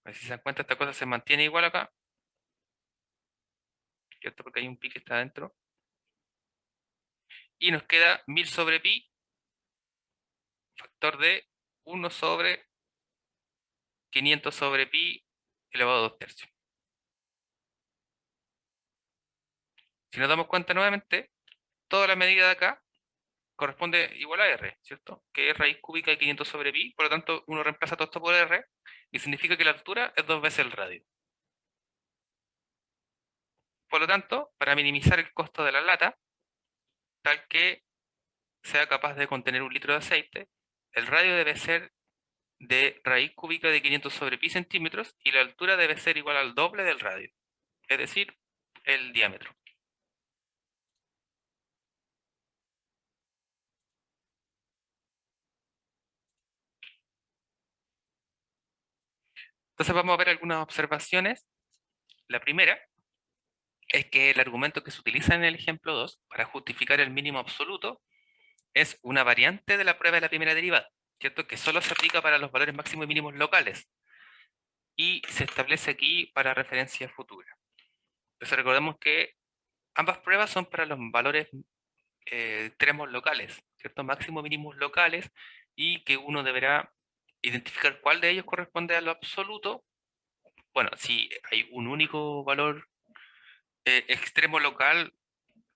S1: A ver si se dan cuenta, esta cosa se mantiene igual acá, ¿cierto? Porque hay un pi que está adentro. Y nos queda 1000 sobre pi, factor de 1 sobre 500 sobre pi elevado a 2 tercios. Si nos damos cuenta nuevamente, toda la medida de acá corresponde igual a r, ¿cierto? Que es raíz cúbica de 500 sobre pi, por lo tanto uno reemplaza todo esto por r, y significa que la altura es 2 veces el radio. Por lo tanto, para minimizar el costo de la lata, tal que sea capaz de contener 1 litro de aceite, el radio debe ser de raíz cúbica de 500 sobre pi centímetros y la altura debe ser igual al doble del radio, es decir, el diámetro. Entonces vamos a ver algunas observaciones. La primera es que el argumento que se utiliza en el ejemplo 2 para justificar el mínimo absoluto es una variante de la prueba de la primera derivada, ¿cierto? Que solo se aplica para los valores máximos y mínimos locales y se establece aquí para referencia futura. Entonces recordemos que ambas pruebas son para los valores extremos locales, ¿cierto? Máximos y mínimos locales, y que uno deberá identificar cuál de ellos corresponde a lo absoluto. Bueno, si hay un único valor extremo local,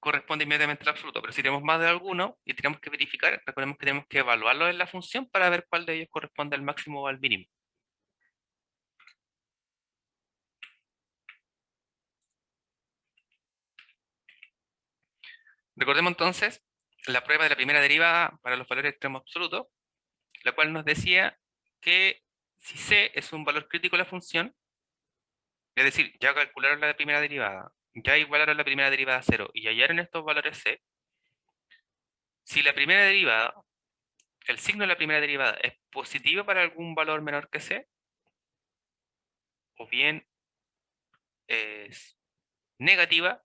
S1: corresponde inmediatamente al absoluto, pero si tenemos más de alguno y tenemos que verificar, recordemos que tenemos que evaluarlo en la función para ver cuál de ellos corresponde al máximo o al mínimo. Recordemos entonces la prueba de la primera derivada para los valores extremos absolutos, la cual nos decía que si c es un valor crítico de la función, es decir, ya calcularon la primera derivada, ya igualaron la primera derivada a 0 y hallaron estos valores c, si la primera derivada, el signo de la primera derivada es positivo para algún valor menor que c, o bien es negativa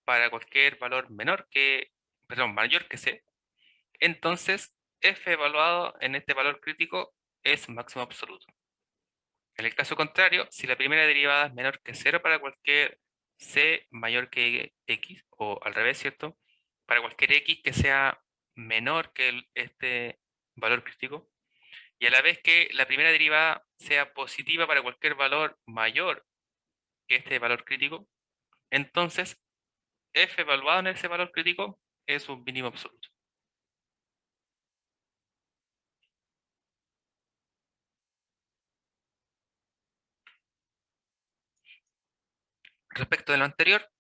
S1: para cualquier valor mayor que c, entonces f evaluado en este valor crítico es máximo absoluto. En el caso contrario, si la primera derivada es menor que 0 para cualquier c mayor que x, o al revés, ¿cierto? Para cualquier x que sea menor que este valor crítico, y a la vez que la primera derivada sea positiva para cualquier valor mayor que este valor crítico, entonces f evaluado en ese valor crítico es un mínimo absoluto. Respecto de lo anterior,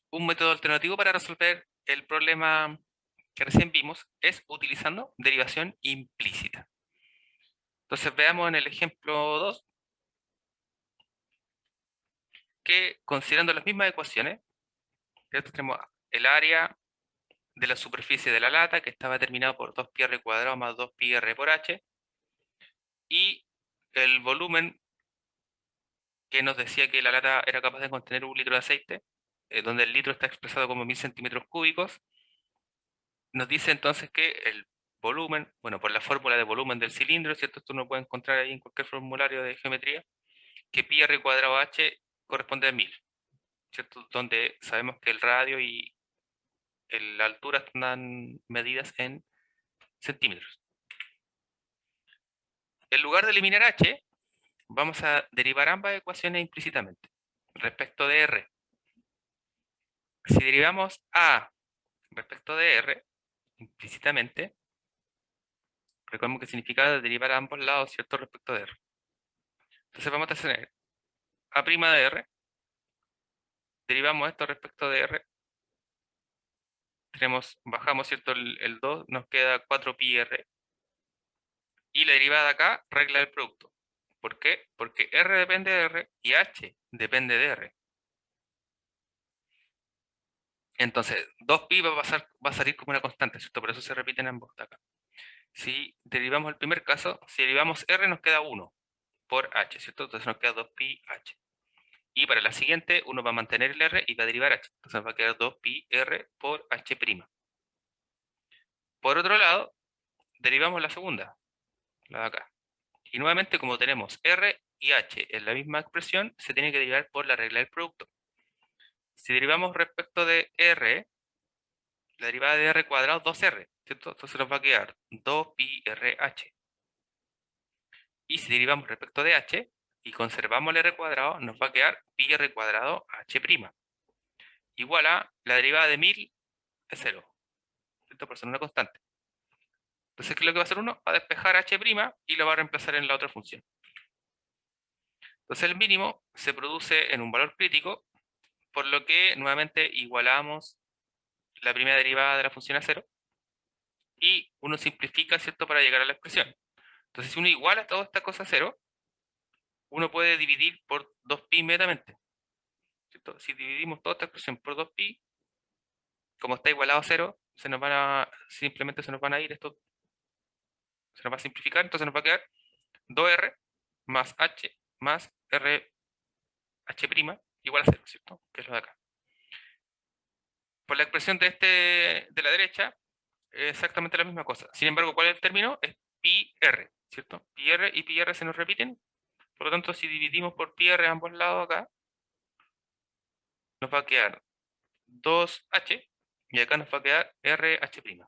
S1: un método alternativo para resolver el problema que recién vimos es utilizando derivación implícita. Entonces veamos en el ejemplo 2 que, considerando las mismas ecuaciones, ¿cierto? Tenemos el área de la superficie de la lata, que estaba determinado por 2pi r cuadrado más 2pi r por h, y el volumen que nos decía que la lata era capaz de contener 1 litro de aceite, donde el litro está expresado como 1000 centímetros cúbicos. Nos dice entonces que el volumen, bueno, por la fórmula de volumen del cilindro, ¿cierto? Esto uno puede encontrar ahí en cualquier formulario de geometría, que pi r cuadrado h corresponde a 1000, ¿cierto? Donde sabemos que el radio y la altura están medidas en centímetros. En lugar de eliminar h, vamos a derivar ambas ecuaciones implícitamente respecto de r. si derivamos A respecto de R, implícitamente, recordemos que significa derivar a ambos lados, ¿cierto? Respecto de R. Entonces vamos a tener A' de R, derivamos esto respecto de R, bajamos, ¿cierto? El 2, nos queda 4pi R, y la derivada de acá regla el producto. ¿Por qué? Porque R depende de R y H depende de R. Entonces, 2pi va a salir como una constante, ¿cierto? Por eso se repiten ambos de acá. Si derivamos el primer caso, si derivamos R nos queda 1 por H, ¿cierto? Entonces nos queda 2pi H. Y para la siguiente, uno va a mantener el R y va a derivar H. Entonces va a quedar 2pi R por H'. Por otro lado, derivamos la segunda, la de acá. Y nuevamente, como tenemos R y H en la misma expresión, se tiene que derivar por la regla del producto. Si derivamos respecto de R, la derivada de R cuadrado 2R, ¿cierto? Entonces nos va a quedar 2pi RH. Y si derivamos respecto de H y conservamos el R cuadrado, nos va a quedar pi R cuadrado H'. Igual a la derivada de 1000 es 0, ¿cierto? Por ser una constante. Entonces, ¿qué es lo que va a hacer uno? Va a despejar H' y lo va a reemplazar en la otra función. Entonces el mínimo se produce en un valor crítico, por lo que nuevamente igualamos la primera derivada de la función a 0 y uno simplifica, ¿cierto?, para llegar a la expresión. Entonces, si uno iguala toda esta cosa a 0, uno puede dividir por 2pi inmediatamente, ¿cierto? Si dividimos toda esta expresión por 2pi, como está igualado a 0, simplemente se nos van a ir estos, se nos va a simplificar, entonces nos va a quedar 2r más h más r h' igual a 0, ¿cierto? Que es lo de acá. Por la expresión de la derecha, es exactamente la misma cosa. Sin embargo, ¿cuál es el término? Es pi r, ¿cierto? Pi r y pi r se nos repiten. Por lo tanto, si dividimos por pi r a ambos lados acá, nos va a quedar 2h y acá nos va a quedar RH'.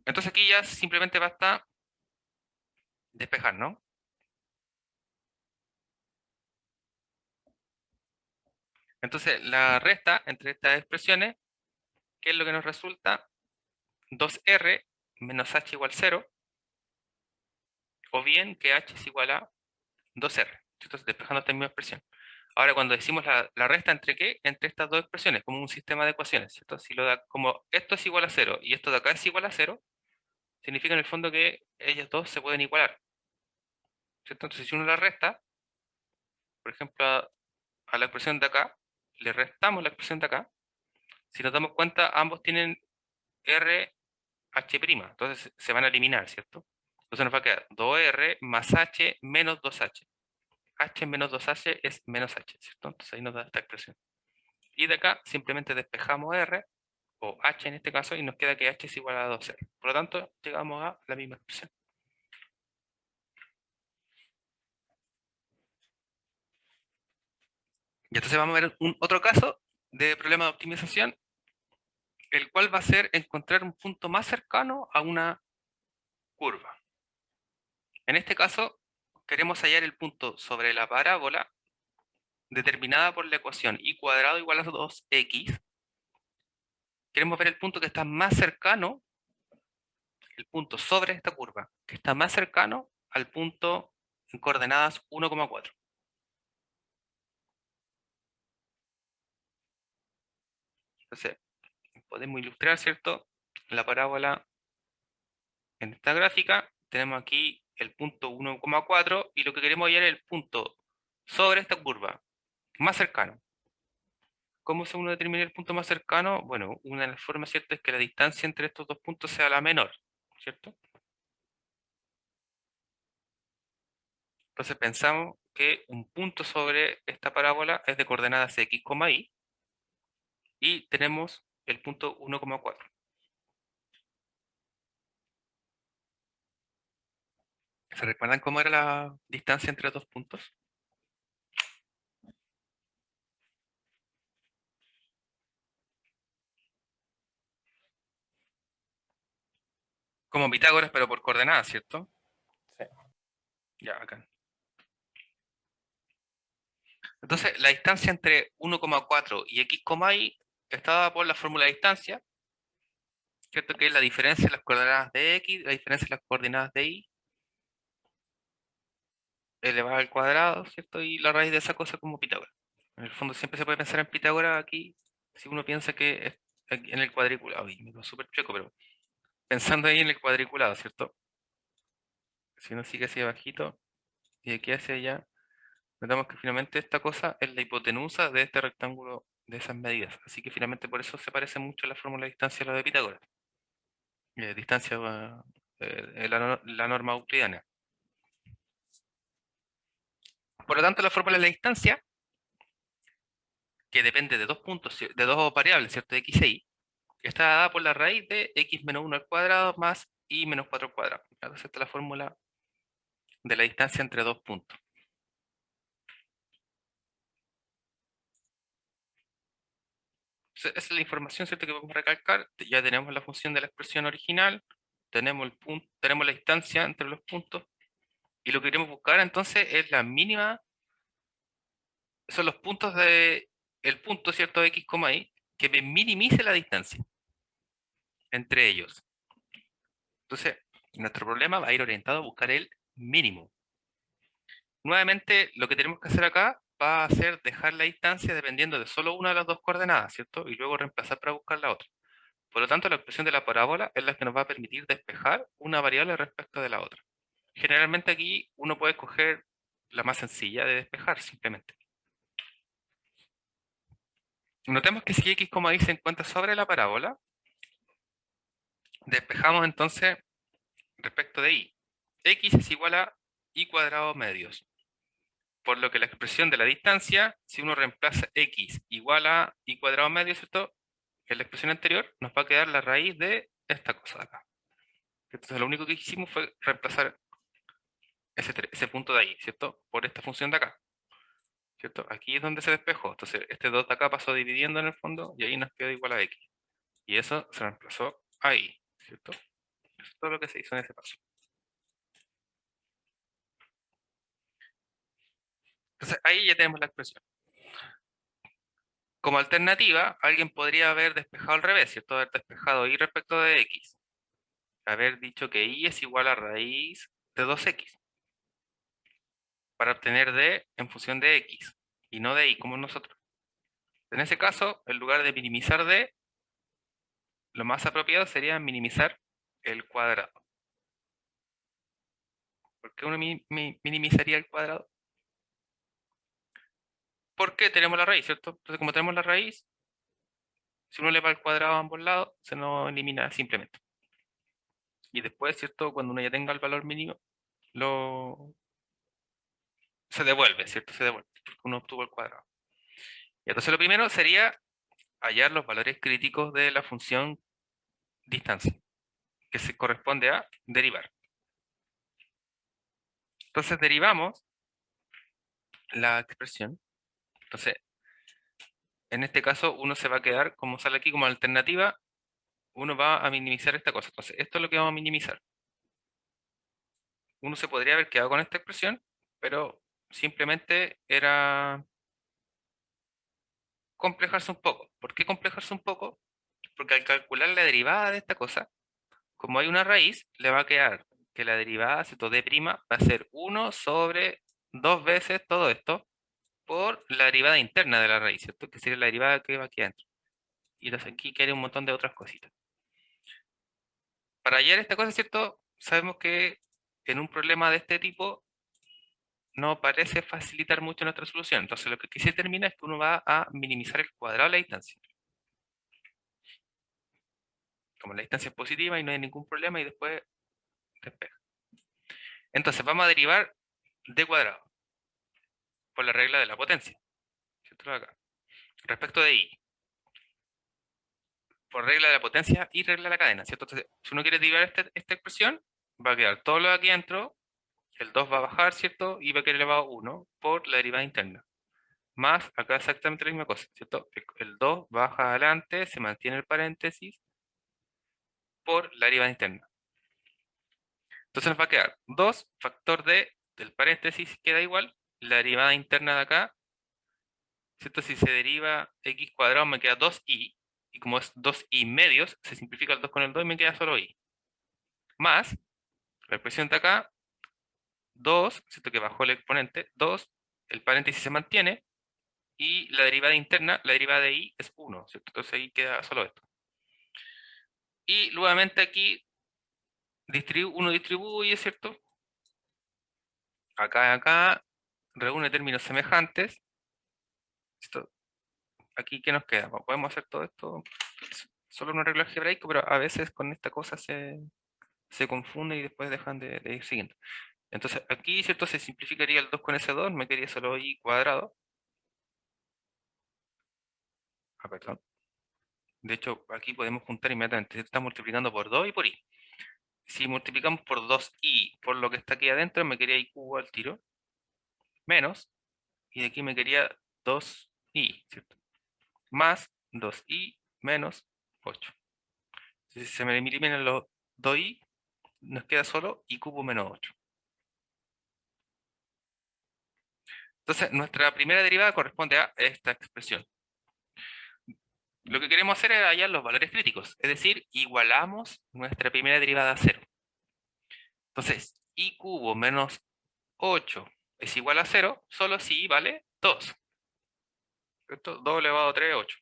S1: Entonces aquí ya simplemente basta despejar, ¿no? Entonces la resta entre estas expresiones, ¿qué es lo que nos resulta? 2r menos h igual 0, o bien que h es igual a 2r. Entonces despejando esta misma expresión. Ahora cuando decimos la resta entre qué, entre estas dos expresiones, como un sistema de ecuaciones, ¿cierto? Si como esto es igual a 0 y esto de acá es igual a 0, significa en el fondo que ellas dos se pueden igualar, ¿cierto? Entonces si uno la resta, por ejemplo, a la expresión de acá, le restamos la expresión de acá, si nos damos cuenta, ambos tienen RH', entonces se van a eliminar, ¿cierto? Entonces nos va a quedar 2r más h menos 2h. H menos 2h es menos h, ¿cierto? Entonces ahí nos da esta expresión. Y de acá simplemente despejamos r, o h en este caso, y nos queda que h es igual a 2r. Por lo tanto, llegamos a la misma expresión. Y entonces vamos a ver otro caso de problema de optimización, el cual va a ser encontrar un punto más cercano a una curva. En este caso, queremos hallar el punto sobre la parábola determinada por la ecuación y cuadrado igual a 2x. Queremos ver el punto que está más cercano, el punto sobre esta curva, que está más cercano al punto en coordenadas 1,4. Entonces, podemos ilustrar, ¿cierto?, la parábola en esta gráfica. Tenemos aquí el punto 1,4 y lo que queremos hallar es el punto sobre esta curva más cercano. ¿Cómo se uno determina el punto más cercano? Bueno, una de las formas, ¿cierto?, es que la distancia entre estos dos puntos sea la menor, ¿cierto? Entonces pensamos que un punto sobre esta parábola es de coordenadas x, y, y tenemos el punto 1,4. ¿Se recuerdan cómo era la distancia entre los dos puntos? Como Pitágoras, pero por coordenadas, ¿cierto?
S2: Sí.
S1: Ya, acá. Entonces, la distancia entre 1,4 y x, y está dada por la fórmula de distancia, ¿cierto? Que es la diferencia de las coordenadas de x, la diferencia de las coordenadas de y, elevada al cuadrado, ¿cierto? Y la raíz de esa cosa como Pitágoras. En el fondo siempre se puede pensar en Pitágoras aquí, si uno piensa que es en el cuadriculado. Uy, me quedo súper chueco, pero pensando ahí en el cuadriculado, ¿cierto? Si uno sigue hacia abajito y de aquí hacia allá, notamos que finalmente esta cosa es la hipotenusa de este rectángulo de esas medidas. Así que finalmente por eso se parece mucho la fórmula de distancia a la de Pitágoras. Distancia, la norma euclidiana. Por lo tanto, la fórmula de la distancia, que depende de dos puntos, de dos variables, ¿cierto? X e y, está dada por la raíz de x menos 1 al cuadrado más y menos 4 al cuadrado. Entonces, esta es la fórmula de la distancia entre dos puntos. Esa es la información, ¿cierto?, que podemos recalcar. Ya tenemos la función de la expresión original, tenemos, tenemos la distancia entre los puntos, y lo que queremos buscar entonces es la mínima, son los puntos de el punto, ¿cierto?, x, y, que me minimice la distancia entre ellos. Entonces, nuestro problema va a ir orientado a buscar el mínimo. Nuevamente, lo que tenemos que hacer acá va a ser dejar la distancia dependiendo de solo una de las dos coordenadas, ¿cierto? Y luego reemplazar para buscar la otra. Por lo tanto, la expresión de la parábola es la que nos va a permitir despejar una variable respecto de la otra. Generalmente aquí uno puede escoger la más sencilla de despejar, simplemente. Notemos que si x, y se encuentra sobre la parábola, despejamos entonces respecto de y. X es igual a y cuadrado medios. Por lo que la expresión de la distancia, si uno reemplaza x igual a y cuadrado medio, ¿cierto?, en la expresión anterior, nos va a quedar la raíz de esta cosa de acá. Entonces lo único que hicimos fue reemplazar ese punto de ahí, ¿cierto?, por esta función de acá, ¿cierto? Aquí es donde se despejó. Entonces este 2 de acá pasó dividiendo en el fondo y ahí nos quedó igual a x. Y eso se reemplazó ahí, ¿cierto? Eso es todo lo que se hizo en ese paso. Entonces ahí ya tenemos la expresión. Como alternativa, alguien podría haber despejado al revés, ¿cierto? Haber despejado y respecto de x. Haber dicho que y es igual a raíz de 2x. Para obtener d en función de x. Y no de y, como nosotros. En ese caso, en lugar de minimizar d, lo más apropiado sería minimizar el cuadrado. ¿Por qué uno minimizaría el cuadrado? Porque tenemos la raíz, ¿cierto? Entonces, como tenemos la raíz, si uno le va al cuadrado a ambos lados, se nos elimina simplemente. Y después, ¿cierto?, cuando uno ya tenga el valor mínimo, se devuelve, ¿cierto? Se devuelve, porque uno obtuvo el cuadrado. Y entonces lo primero sería hallar los valores críticos de la función distancia, que se corresponde a derivar. Entonces derivamos la expresión. Entonces, en este caso, uno se va a quedar, como sale aquí como alternativa, uno va a minimizar esta cosa. Entonces, esto es lo que vamos a minimizar. Uno se podría haber quedado con esta expresión, pero simplemente era complejarse un poco. ¿Por qué complejarse un poco? Porque al calcular la derivada de esta cosa, como hay una raíz, le va a quedar que la derivada, ¿cierto?, de prima va a ser 1 sobre 2 veces todo esto por la derivada interna de la raíz, ¿cierto?, que sería la derivada que va aquí adentro. Y entonces aquí queda un montón de otras cositas. Para hallar esta cosa, ¿cierto?, sabemos que en un problema de este tipo no parece facilitar mucho nuestra solución. Entonces lo que aquí se determina es que uno va a minimizar el cuadrado de la distancia. Como la distancia es positiva y no hay ningún problema, y después despeja. Entonces vamos a derivar d cuadrado por la regla de la potencia, ¿cierto?, acá. Respecto de y, por regla de la potencia y regla de la cadena, ¿cierto? Entonces, si uno quiere derivar esta expresión, va a quedar todo lo de aquí adentro, el 2 va a bajar, ¿cierto? Y va a quedar elevado a 1 por la derivada interna. Más, acá exactamente la misma cosa, ¿cierto? El 2 baja adelante, se mantiene el paréntesis por la derivada interna. Entonces nos va a quedar 2 factor del paréntesis queda igual, la derivada interna de acá ¿cierto? Si se deriva x cuadrado me queda 2y, y como es 2y medios, se simplifica el 2 con el 2 y me queda solo y. Más, la expresión de acá, 2, ¿cierto? Que bajó el exponente, 2, el paréntesis se mantiene, y la derivada interna, la derivada de y es 1, ¿cierto? Entonces ahí queda solo esto. Y nuevamente aquí uno distribuye, ¿cierto? Acá y acá, reúne términos semejantes. ¿Listo? Aquí, ¿qué nos queda? Podemos hacer todo esto solo en un arreglo algebraico, pero a veces con esta cosa se confunde y después dejan de ir siguiendo. Entonces aquí, ¿cierto? Se simplificaría el 2 con ese 2, me quedaría solo y cuadrado. Ah, perdón. De hecho, aquí podemos juntar inmediatamente. Está multiplicando por 2 y por i. Si multiplicamos por 2i por lo que está aquí adentro, me quedaría i cubo al tiro. Menos, y de aquí me quedaría 2i, ¿cierto? Más 2i menos 8. Si se me eliminan los 2i, nos queda solo i cubo menos 8. Entonces, nuestra primera derivada corresponde a esta expresión. Lo que queremos hacer es hallar los valores críticos, es decir, igualamos nuestra primera derivada a 0. Entonces, i cubo menos 8 es igual a 0, solo si i vale 2. ¿Cierto? 2 elevado a 3 8.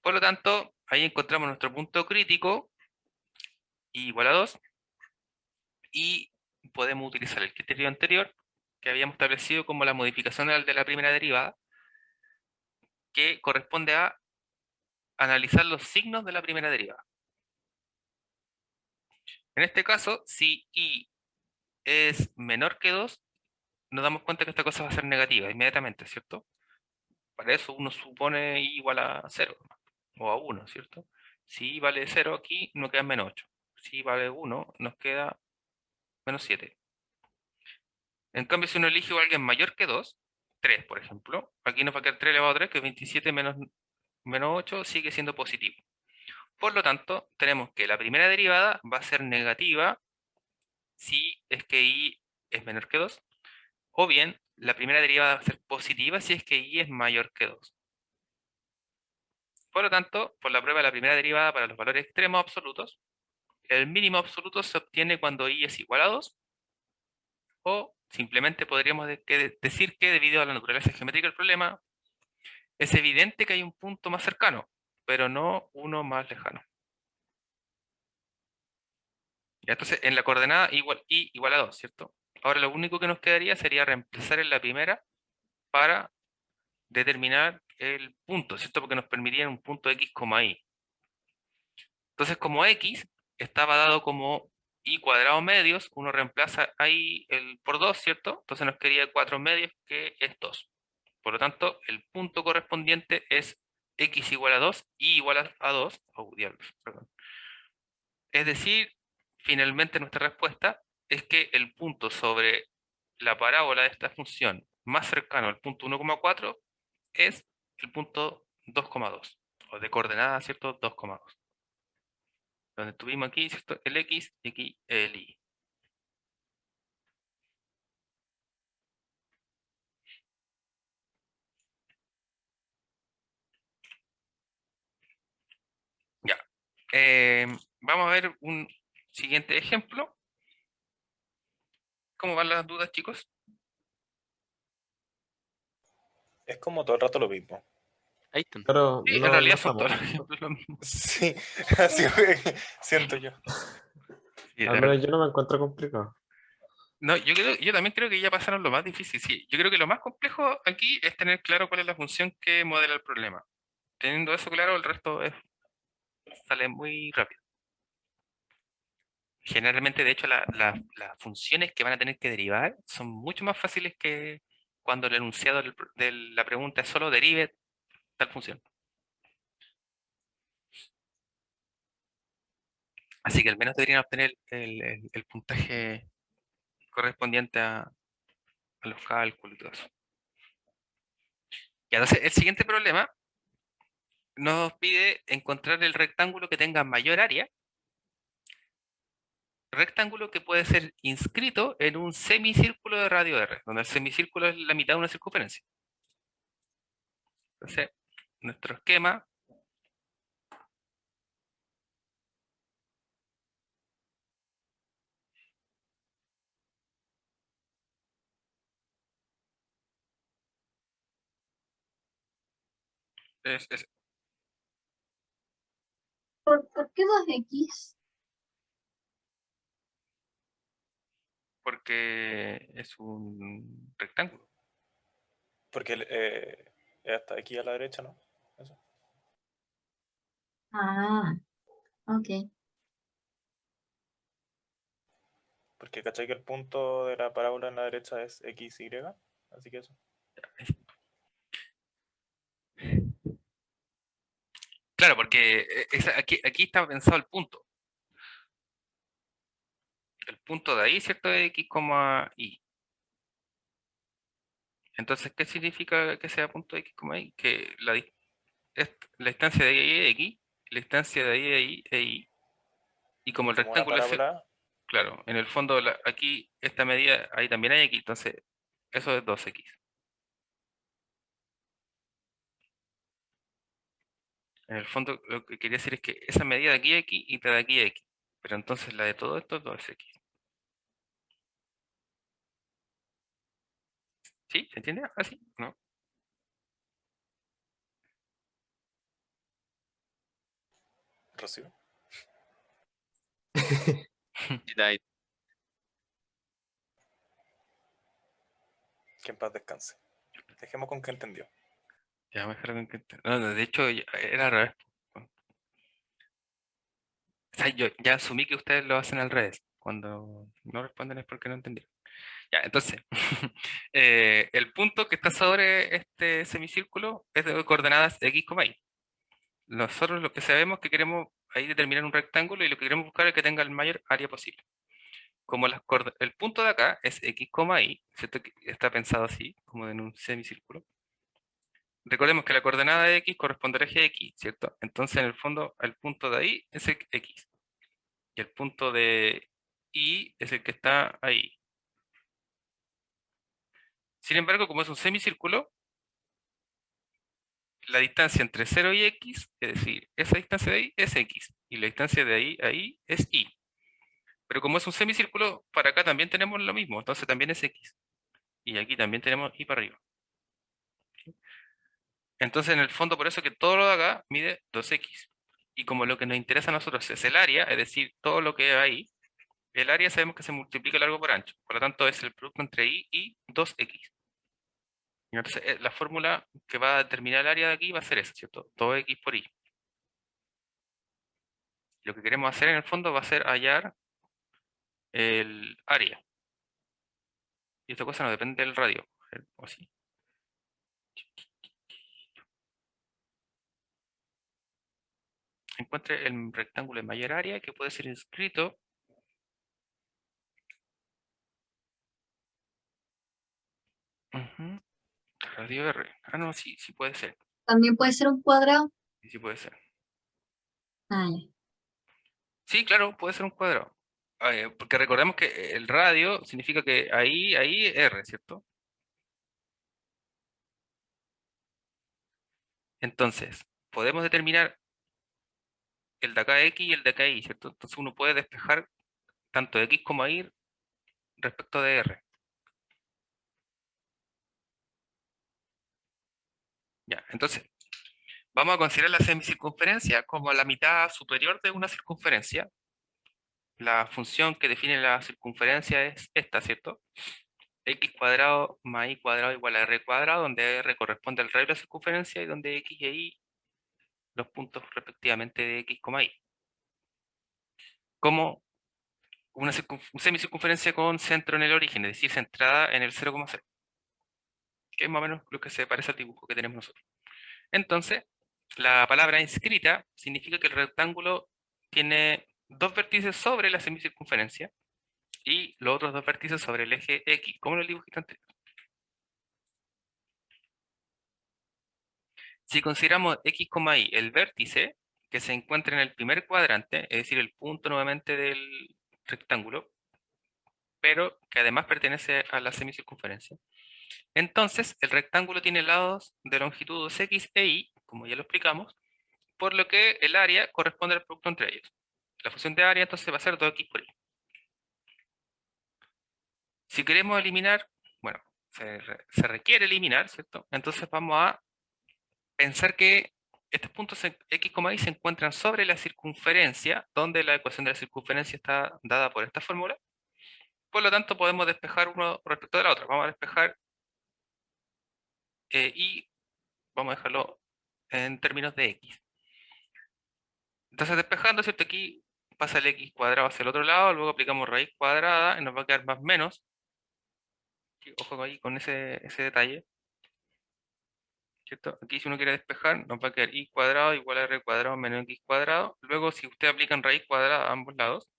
S1: Por lo tanto, ahí encontramos nuestro punto crítico, i igual a 2, y podemos utilizar el criterio anterior que habíamos establecido como la modificación de la primera derivada, que corresponde a analizar los signos de la primera derivada. En este caso, si i es menor que 2, nos damos cuenta que esta cosa va a ser negativa inmediatamente, ¿cierto? Para eso uno supone i igual a 0 o a 1, ¿cierto? Si i vale 0 aquí, nos queda menos 8. Si i vale 1, nos queda menos 7. En cambio, si uno elige a alguien mayor que 2, 3 por ejemplo, aquí nos va a quedar 3 elevado a 3, que es 27 menos 8, sigue siendo positivo. Por lo tanto, tenemos que la primera derivada va a ser negativa si es que i es menor que 2, o bien la primera derivada va a ser positiva si es que i es mayor que 2. Por lo tanto, por la prueba de la primera derivada para los valores extremos absolutos, el mínimo absoluto se obtiene cuando i es igual a 2, o simplemente podríamos decir que debido a la naturaleza geométrica del problema, es evidente que hay un punto más cercano, pero no uno más lejano. Ya, entonces, en la coordenada i igual a 2, ¿cierto? Ahora lo único que nos quedaría sería reemplazar en la primera para determinar el punto, ¿cierto? Porque nos permitiría un punto x, y. Entonces, como x estaba dado como i cuadrado medios, uno reemplaza ahí por 2, ¿cierto? Entonces nos quedaría 4 medios, que es 2. Por lo tanto, el punto correspondiente es x igual a 2, y igual a 2. Oh, diablos, perdón. Es decir, finalmente nuestra respuesta es que el punto sobre la parábola de esta función más cercano al punto 1,4 es el punto 2,2, o de coordenada, ¿cierto? 2,2. Donde tuvimos aquí, ¿cierto? El x y aquí el y. Ya. Vamos a ver un siguiente ejemplo. ¿Cómo van las dudas, chicos?
S2: Es como todo el rato lo mismo.
S3: Ahí están.
S4: Pero
S1: Sí, en
S4: no, no
S1: realidad son
S4: estamos.
S1: todos los ejemplos lo mismo.
S2: Sí, así siento yo.
S1: Sí,
S4: Al menos yo no me encuentro complicado.
S1: no, yo también creo que ya pasaron lo más difícil. Sí, yo creo que lo más complejo aquí es tener claro cuál es la función que modela el problema. Teniendo eso claro, el resto sale muy rápido. Generalmente, de hecho, las funciones que van a tener que derivar son mucho más fáciles que cuando el enunciado de la pregunta es solo derive tal función. Así que al menos deberían obtener el puntaje correspondiente a los cálculos y todo eso. Y entonces, el siguiente problema nos pide encontrar el rectángulo que tenga mayor área, rectángulo que puede ser inscrito en un semicírculo de radio r, donde el semicírculo es la mitad de una circunferencia. Entonces, nuestro esquema es
S3: ¿Por qué 2x?
S1: porque es un rectángulo.
S2: Porque es hasta aquí a la derecha, ¿no? Eso.
S3: Ah, ok.
S2: Porque ¿cachai que el punto de la parábola en la derecha es XY? Así que eso.
S1: Claro, porque aquí está pensado el punto. El punto de ahí, ¿cierto? Es X, Y. Entonces, ¿qué significa que sea punto X, Y? Que la distancia de ahí es X, la distancia de ahí es Y, y como
S2: Y
S1: el
S2: como una
S1: rectángulo es,
S2: parábola,
S1: claro, en el fondo aquí esta medida, ahí también hay X, entonces eso es 2X. En el fondo lo que quería decir es que esa medida de aquí es X y la de aquí es X, pero entonces la de todo esto es 2X. ¿Sí? ¿Se entiende? ¿Así? ¿No?
S2: Rocío.
S5: Ahí.
S2: Que en paz descanse. Dejemos con que entendió.
S1: Ya me dejaron que no, de hecho era al revés. O sea, yo ya asumí que ustedes lo hacen al revés. Cuando no responden es porque no entendieron. Ya, entonces, el punto que está sobre este semicírculo es de coordenadas x, y. Nosotros lo que sabemos es que queremos ahí determinar un rectángulo y lo que queremos buscar es que tenga el mayor área posible. Como el punto de acá es x, y, ¿cierto? Que está pensado así, como en un semicírculo. Recordemos que la coordenada de x corresponde al eje x, ¿cierto? Entonces, en el fondo, el punto de ahí es el x. Y el punto de y es el que está ahí. Sin embargo, como es un semicírculo, la distancia entre 0 y x, es decir, esa distancia de ahí es x, y la distancia de ahí a ahí es y. Pero como es un semicírculo, para acá también tenemos lo mismo, entonces también es x. Y aquí también tenemos y para arriba. Entonces, en el fondo, por eso que todo lo de acá mide 2x. Y como lo que nos interesa a nosotros es el área, es decir, todo lo que hay ahí, el área sabemos que se multiplica largo por ancho. Por lo tanto, es el producto entre y 2x. Y entonces, la fórmula que va a determinar el área de aquí va a ser esa, ¿cierto? 2x por y. Lo que queremos hacer en el fondo va a ser hallar el área. Y esta cosa no depende del radio. ¿O sí? Encuentre el rectángulo de mayor área que puede ser inscrito. Ujú, radio R. Ah, no, sí, sí puede ser.
S3: También puede ser un cuadrado.
S1: Sí, sí puede ser.
S3: Ah, ya.
S1: Sí, claro, puede ser un cuadrado. Porque recordemos que el radio significa que ahí R, ¿cierto? Entonces, podemos determinar el de acá X y el de acá Y, ¿cierto? Entonces uno puede despejar tanto X como Y respecto de R. Ya, entonces, vamos a considerar la semicircunferencia como la mitad superior de una circunferencia. La función que define la circunferencia es esta, ¿cierto? X cuadrado más Y cuadrado igual a R cuadrado, donde R corresponde al radio de la circunferencia y donde X y Y los puntos respectivamente de X, Y. Como una semicircunferencia con centro en el origen, es decir, centrada en el 0,0, que es más o menos lo que se parece al dibujo que tenemos nosotros. Entonces, la palabra inscrita significa que el rectángulo tiene dos vértices sobre la semicircunferencia y los otros dos vértices sobre el eje X, como en el dibujito anterior. Si consideramos X, Y el vértice que se encuentra en el primer cuadrante, es decir, el punto nuevamente del rectángulo, pero que además pertenece a la semicircunferencia, Entonces, el rectángulo tiene lados de longitud 2x e y, como ya lo explicamos, por lo que el área corresponde al producto entre ellos. La función de área entonces va a ser 2x por y. Si queremos eliminar, bueno, se requiere eliminar, ¿cierto? Entonces vamos a pensar que estos puntos x, y se encuentran sobre la circunferencia, donde la ecuación de la circunferencia está dada por esta fórmula. Por lo tanto, podemos despejar uno respecto de la otra. Vamos a despejar y vamos a dejarlo en términos de x. Entonces, despejando, ¿cierto? Aquí pasa el x cuadrado hacia el otro lado, luego aplicamos raíz cuadrada y nos va a quedar más menos. Ojo ahí con ese detalle, ¿cierto? Aquí si uno quiere despejar, nos va a quedar y cuadrado igual a r cuadrado menos x cuadrado. Luego, si ustedes aplican raíz cuadrada a ambos lados,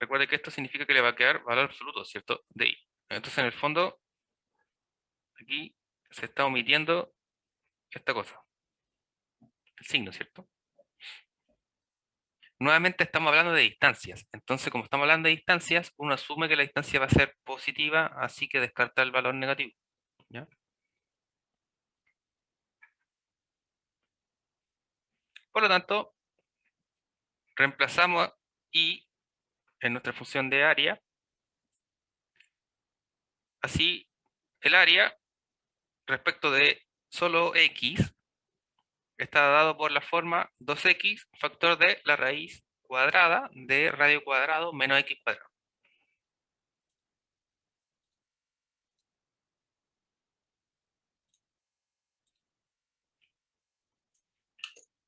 S1: recuerde que esto significa que le va a quedar valor absoluto, ¿cierto? De y. Entonces, en el fondo, aquí se está omitiendo esta cosa, el signo, ¿cierto? Nuevamente estamos hablando de distancias. Entonces, como estamos hablando de distancias, uno asume que la distancia va a ser positiva, así que descarta el valor negativo, ¿ya? Por lo tanto, reemplazamos y en nuestra función de área. Así, el área respecto de solo x está dado por la forma 2x factor de la raíz cuadrada de radio cuadrado menos x cuadrado.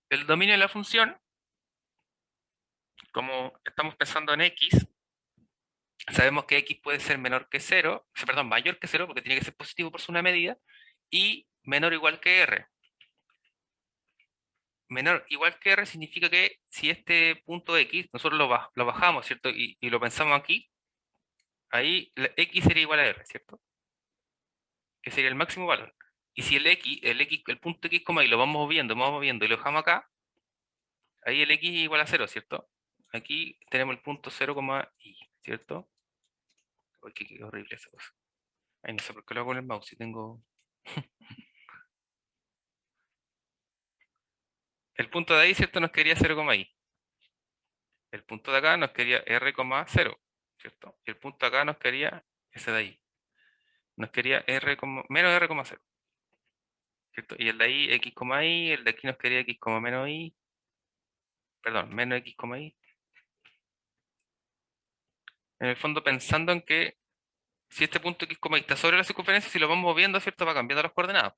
S1: El dominio de la función, como estamos pensando en x, sabemos que x puede ser menor que 0, perdón, mayor que 0, porque tiene que ser positivo por su una medida, y menor o igual que r. Menor igual que r significa que si este punto x, nosotros lo bajamos, ¿cierto? Y lo pensamos aquí, ahí x sería igual a r, ¿cierto? Que sería el máximo valor. Y si el punto x, y lo vamos moviendo y lo dejamos acá, ahí el x es igual a 0, ¿cierto? Aquí tenemos el punto 0, y, ¿cierto? Uy, qué horrible esa cosa. Ay, no sé por qué lo hago con el mouse si tengo... El punto de ahí, ¿cierto? Nos quería 0, y. El punto de acá nos quería r, 0, ¿cierto? Y el punto de acá nos quería ese de ahí. Nos quería menos r, 0, ¿cierto? Y el de ahí x, y, el de aquí nos quería x, menos y. Perdón, menos x, y. En el fondo pensando en que si este punto x, y está sobre la circunferencia, si lo vamos moviendo, ¿cierto? Va cambiando las coordenadas.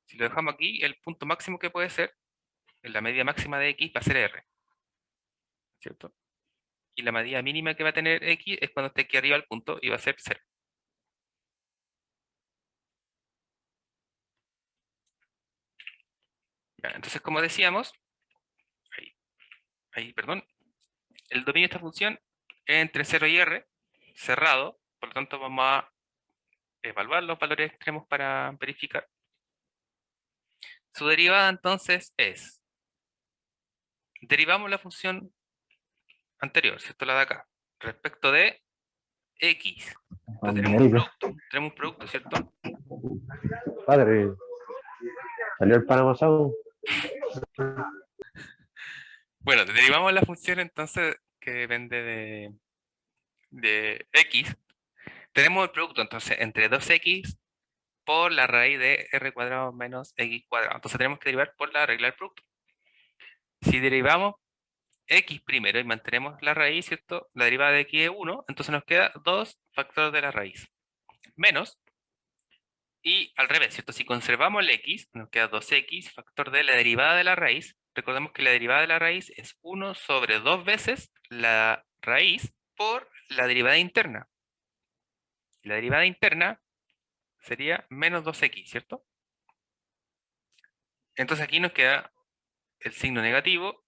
S1: Si lo dejamos aquí, el punto máximo que puede ser, en la medida máxima de x va a ser r, ¿cierto? Y la medida mínima que va a tener x es cuando esté aquí arriba al punto y va a ser 0. Ya, entonces, como decíamos, perdón, el dominio de esta función es entre 0 y r, cerrado, por lo tanto vamos a evaluar los valores extremos para verificar. Su derivada entonces es, derivamos la función anterior, ¿cierto? La de acá, respecto de x. Entonces tenemos un producto, ¿cierto?
S4: Padre, salió el Panama Sound.
S1: Bueno, derivamos la función entonces que depende de x. Tenemos el producto entonces entre 2x por la raíz de r cuadrado menos x cuadrado. Entonces tenemos que derivar por la regla del producto. Si derivamos x primero y mantenemos la raíz, ¿cierto? La derivada de x es 1, entonces nos queda 2 factores de la raíz. Menos, y al revés, ¿cierto? Si conservamos el x, nos queda 2x factor de la derivada de la raíz. Recordemos que la derivada de la raíz es 1 sobre 2 veces la raíz por la derivada interna. La derivada interna sería menos 2x, ¿cierto? Entonces aquí nos queda el signo negativo,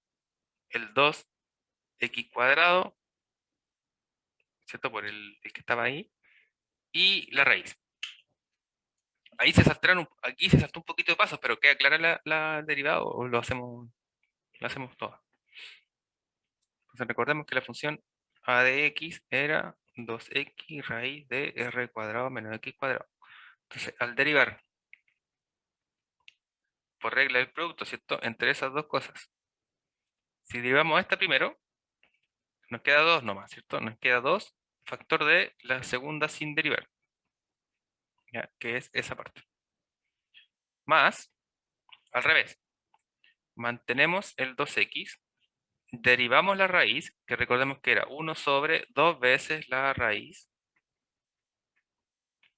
S1: el 2x cuadrado, ¿cierto? Por el que estaba ahí, y la raíz. Ahí aquí se saltó un poquito de pasos, pero queda clara la derivada o lo hacemos todo. Entonces recordemos que la función a de x era 2x raíz de r cuadrado menos x cuadrado. Entonces, al derivar por regla del producto, ¿cierto? Entre esas dos cosas. Si derivamos esta primero, nos queda 2 nomás, ¿cierto? Nos queda 2 factor de la segunda sin derivar, ¿ya? Que es esa parte. Más, al revés, mantenemos el 2x, derivamos la raíz, que recordemos que era 1 sobre 2 veces la raíz.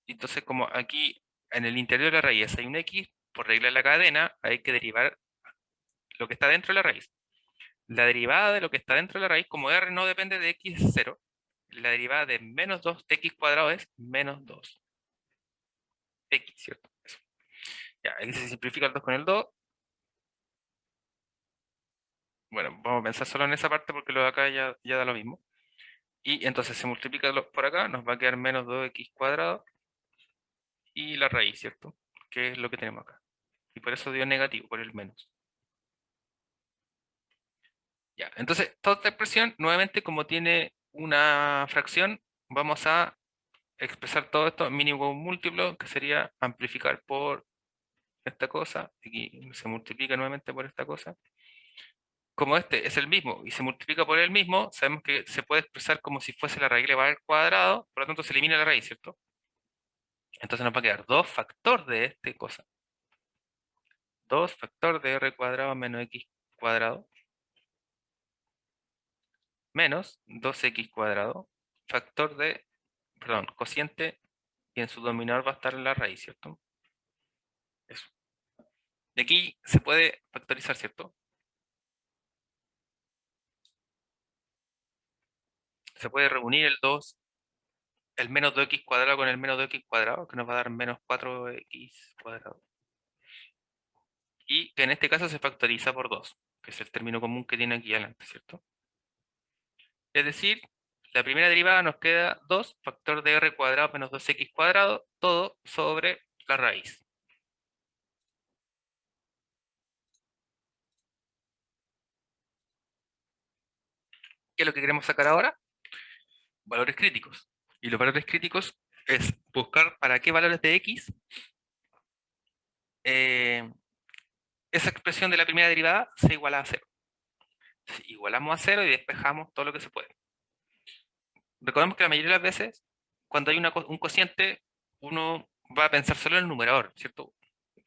S1: Entonces, como aquí en el interior de la raíz hay un x, por regla de la cadena, hay que derivar lo que está dentro de la raíz. La derivada de lo que está dentro de la raíz, como r no depende de x es 0, la derivada de menos 2x cuadrado es menos 2x, ¿cierto? Eso. Ya, aquí se simplifica el 2 con el 2. Bueno, vamos a pensar solo en esa parte porque lo de acá ya da lo mismo. Y entonces se multiplica por acá, nos va a quedar menos 2x cuadrado y la raíz, ¿cierto? Que es lo que tenemos acá. Y por eso dio negativo, por el menos. Ya, entonces toda esta expresión, nuevamente como tiene una fracción, vamos a expresar todo esto mínimo múltiplo, que sería amplificar por esta cosa. Aquí se multiplica nuevamente por esta cosa. Como este es el mismo y se multiplica por el mismo, sabemos que se puede expresar como si fuese la raíz elevada al cuadrado, por lo tanto se elimina la raíz, ¿cierto? Entonces nos va a quedar 2 factor de esta cosa. 2 factor de r cuadrado menos x cuadrado menos 2x cuadrado factor de, perdón, cociente, y en su denominador va a estar la raíz, ¿cierto? Eso. De aquí se puede factorizar, ¿cierto? Se puede reunir el menos 2x cuadrado con el menos 2x cuadrado, que nos va a dar menos 4x cuadrado. Y que en este caso se factoriza por 2, que es el término común que tiene aquí adelante, ¿cierto? Es decir, la primera derivada nos queda 2 factor de r cuadrado menos 2x cuadrado, todo sobre la raíz. ¿Qué es lo que queremos sacar ahora? Valores críticos. Y los valores críticos es buscar para qué valores de x esa expresión de la primera derivada se iguala a 0. Entonces, igualamos a 0 y despejamos todo lo que se puede. Recordemos que la mayoría de las veces, cuando hay un cociente, uno va a pensar solo en el numerador, ¿cierto?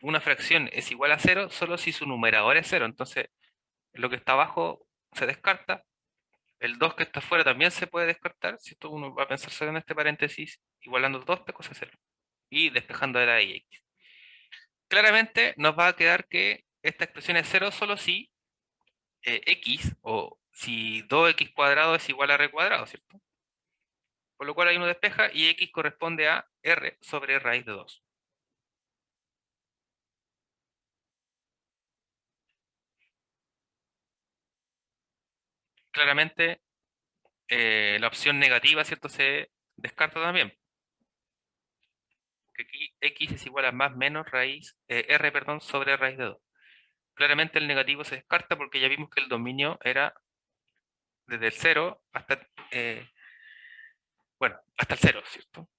S1: Una fracción es igual a 0 solo si su numerador es 0. Entonces, lo que está abajo se descarta. El 2 que está afuera también se puede descartar, ¿cierto? Uno va a pensar solo en este paréntesis, igualando 2 cosa 0. Y despejando de la y x. Claramente nos va a quedar que esta expresión es 0 solo si x, o si 2x cuadrado es igual a r cuadrado, ¿cierto? Por lo cual ahí uno despeja y x corresponde a r sobre raíz de 2. Claramente la opción negativa, ¿cierto? Se descarta también. Que aquí x es igual a más menos raíz, r, perdón, sobre raíz de 2. Claramente el negativo se descarta porque ya vimos que el dominio era desde el 0 hasta, bueno, hasta el 0, ¿cierto?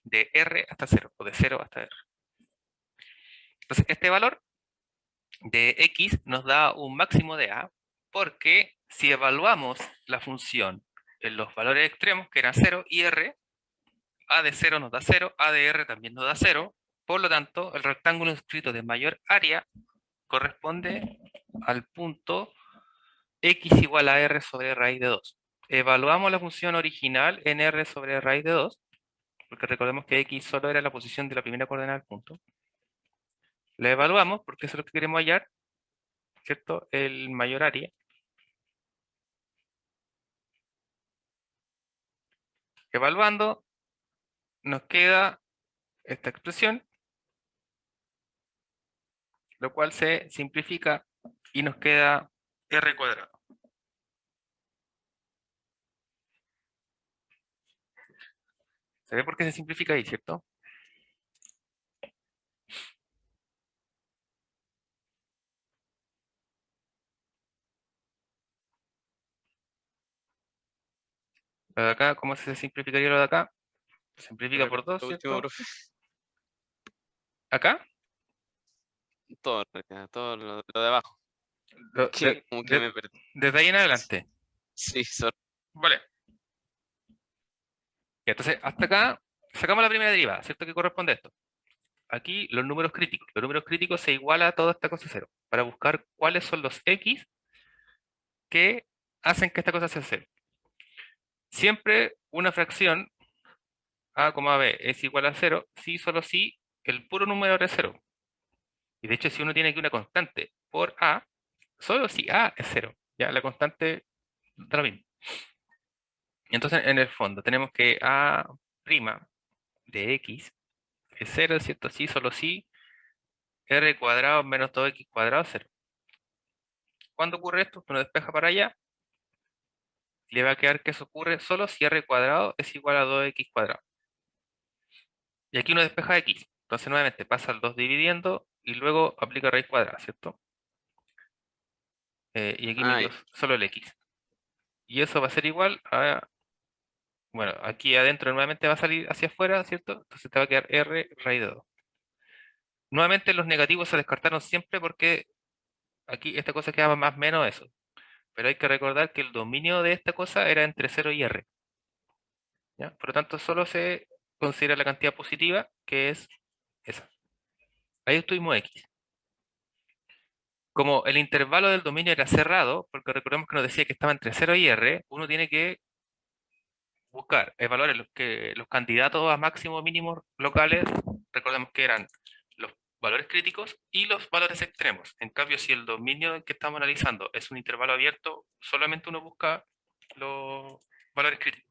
S1: De r hasta 0, o de 0 hasta r. Entonces, este valor de x nos da un máximo de a, porque si evaluamos la función en los valores extremos, que eran 0 y r, a de 0 nos da 0, a de r también nos da 0, por lo tanto, el rectángulo inscrito de mayor área corresponde al punto x igual a r sobre raíz de 2. Evaluamos la función original en r sobre raíz de 2, porque recordemos que x solo era la posición de la primera coordenada del punto. La evaluamos porque eso es lo que queremos hallar, ¿cierto? El mayor área. Evaluando, nos queda esta expresión, lo cual se simplifica y nos queda r cuadrado. ¿Se ve por qué se simplifica ahí, cierto? Lo de acá, ¿cómo se simplificaría lo de acá? Se simplifica por
S5: Repite
S1: 2,
S5: lo
S1: ¿cierto?
S5: último, profe.
S1: Acá,
S5: Todo, en realidad, todo lo de abajo.
S1: lo-
S5: Que como que
S1: de-
S5: me perdí.
S1: desde ahí en adelante.
S5: Sí, sorry.
S1: Vale. Y entonces, hasta acá, sacamos la primera derivada, ¿cierto? Que corresponde a esto. Aquí los números críticos. Los números críticos se iguala a toda esta cosa a cero, para buscar cuáles son los x que hacen que esta cosa sea cero. Siempre una fracción a, b es igual a 0 si solo si el puro número es 0. Y de hecho, si uno tiene aquí una constante por a, solo si a es 0. Ya la constante da lo mismo. Y entonces, en el fondo, tenemos que a' de x es 0, ¿cierto? Si solo si r cuadrado menos 2x cuadrado es 0. ¿Cuándo ocurre esto? Uno despeja para allá. Le va a quedar que eso ocurre solo si r cuadrado es igual a 2x cuadrado. Y aquí uno despeja x. Entonces nuevamente pasa el 2 dividiendo y luego aplica raíz cuadrada, ¿cierto? Y aquí me
S5: Ay,
S1: quedó solo el x. Y eso va a ser igual a... Bueno, aquí adentro nuevamente va a salir hacia afuera, ¿cierto? Entonces te va a quedar r raíz de 2. Nuevamente los negativos se descartaron siempre porque aquí esta cosa quedaba más o menos eso. Pero hay que recordar que el dominio de esta cosa era entre 0 y r. ¿Ya? Por lo tanto, solo se considera la cantidad positiva, que es esa. Ahí estuvimos x. Como el intervalo del dominio era cerrado, porque recordemos que nos decía que estaba entre 0 y r, uno tiene que buscar, evaluar los candidatos a máximo o mínimo locales, recordemos que eran los valores críticos y los valores extremos. En cambio, si el dominio que estamos analizando es un intervalo abierto, solamente uno busca los valores críticos.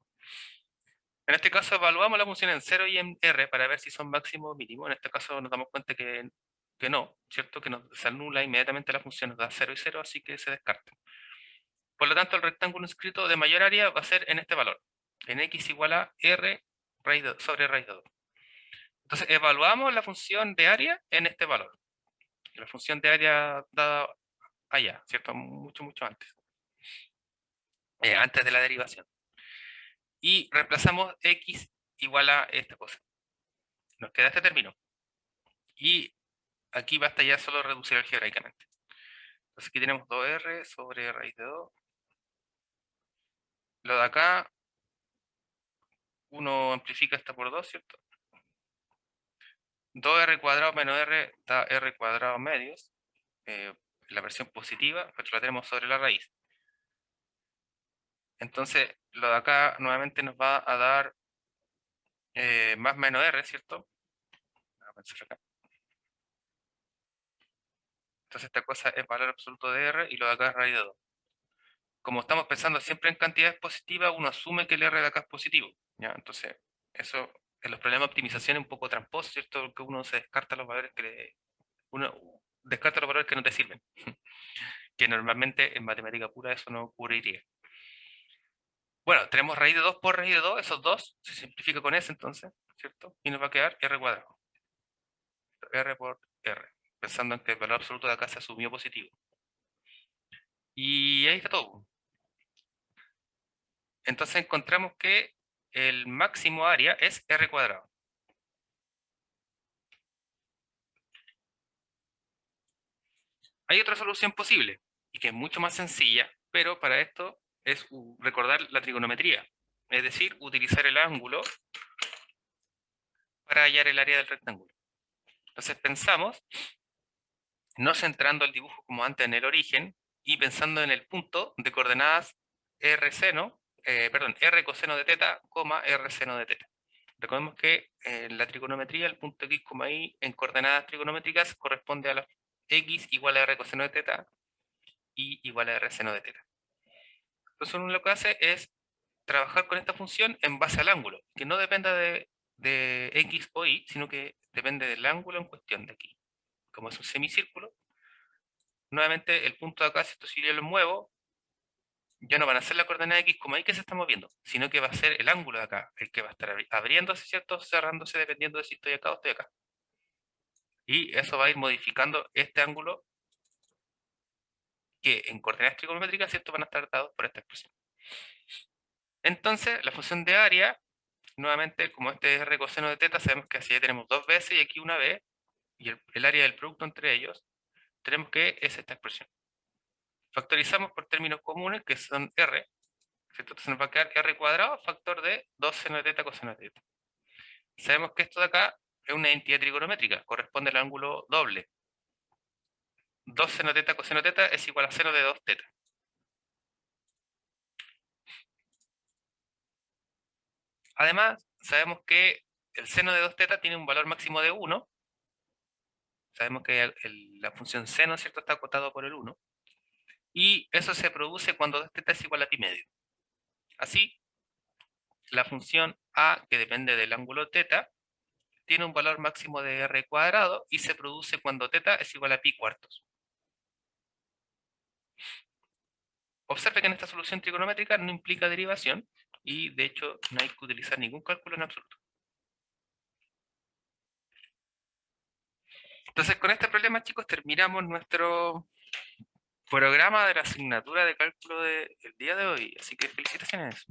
S1: En este caso evaluamos la función en 0 y en r para ver si son máximo o mínimo. En este caso nos damos cuenta que no, ¿cierto? Que se anula inmediatamente la función, nos da 0 y 0, así que se descarta. Por lo tanto, el rectángulo inscrito de mayor área va a ser en este valor, en x igual a r sobre raíz de 2. Entonces, evaluamos la función de área en este valor. La función de área dada allá, ¿cierto? Mucho, mucho antes. Antes de la derivación. Y reemplazamos x igual a esta cosa. Nos queda este término. Y aquí basta ya solo reducir algebraicamente. Entonces aquí tenemos 2r sobre raíz de 2. Lo de acá, uno amplifica esta por 2, ¿cierto? 2r cuadrado menos r da r cuadrado medios. La versión positiva, pero la tenemos sobre la raíz. Entonces, lo de acá nuevamente nos va a dar más menos r, ¿cierto? Vamos a pensar acá. Entonces esta cosa es valor absoluto de r y lo de acá es raíz de 2. Como estamos pensando siempre en cantidades positivas, uno asume que el r de acá es positivo. ¿Ya? Entonces, eso en los problemas de optimización es un poco tramposo, ¿cierto? Porque uno se descarta los valores uno descarta los valores que no te sirven. Que normalmente en matemática pura eso no ocurriría. Bueno, tenemos raíz de 2 por raíz de 2, esos dos se simplifica con s entonces, ¿cierto? Y nos va a quedar r cuadrado. R por r, pensando en que el valor absoluto de acá se asumió positivo. Y ahí está todo. Entonces encontramos que el máximo área es r cuadrado. Hay otra solución posible, y que es mucho más sencilla, pero para esto es recordar la trigonometría. Es decir, utilizar el ángulo para hallar el área del rectángulo. Entonces pensamos, no centrando el dibujo como antes en el origen, y pensando en el punto de coordenadas r seno, r coseno de teta, r seno de teta. Recordemos que en la trigonometría el punto x, y en coordenadas trigonométricas corresponde a la x igual a r coseno de teta y igual a r seno de teta. Entonces uno lo que hace es trabajar con esta función en base al ángulo, que no dependa de x o y, sino que depende del ángulo en cuestión de aquí. Como es un semicírculo, nuevamente el punto de acá, si yo lo muevo, ya no van a ser la coordenada x, y que se está moviendo, sino que va a ser el ángulo de acá, el que va a estar abriéndose, ¿cierto? Cerrándose dependiendo de si estoy acá o estoy acá. Y eso va a ir modificando este ángulo que en coordenadas trigonométricas, ¿cierto? Van a estar dados por esta expresión. Entonces, la función de área, nuevamente, como este es r coseno de teta, sabemos que así ya tenemos dos veces y aquí una vez, y el área del producto entre ellos, tenemos que es esta expresión. Factorizamos por términos comunes, que son r, ¿cierto? Entonces nos va a quedar r cuadrado factor de 2 seno de teta coseno de teta. Sabemos que esto de acá es una identidad trigonométrica, corresponde al ángulo doble. 2 seno teta coseno teta es igual a seno de 2 teta. Además, sabemos que el seno de 2 teta tiene un valor máximo de 1. Sabemos que la función seno, ¿cierto?, está acotado por el 1. Y eso se produce cuando 2 teta es igual a pi medio. Así, la función a, que depende del ángulo teta, tiene un valor máximo de r cuadrado y se produce cuando teta es igual a pi cuartos. Observe que en esta solución trigonométrica no implica derivación y de hecho no hay que utilizar ningún cálculo en absoluto. Entonces con este problema, chicos, terminamos nuestro programa de la asignatura de cálculo del día de hoy. Así que felicitaciones.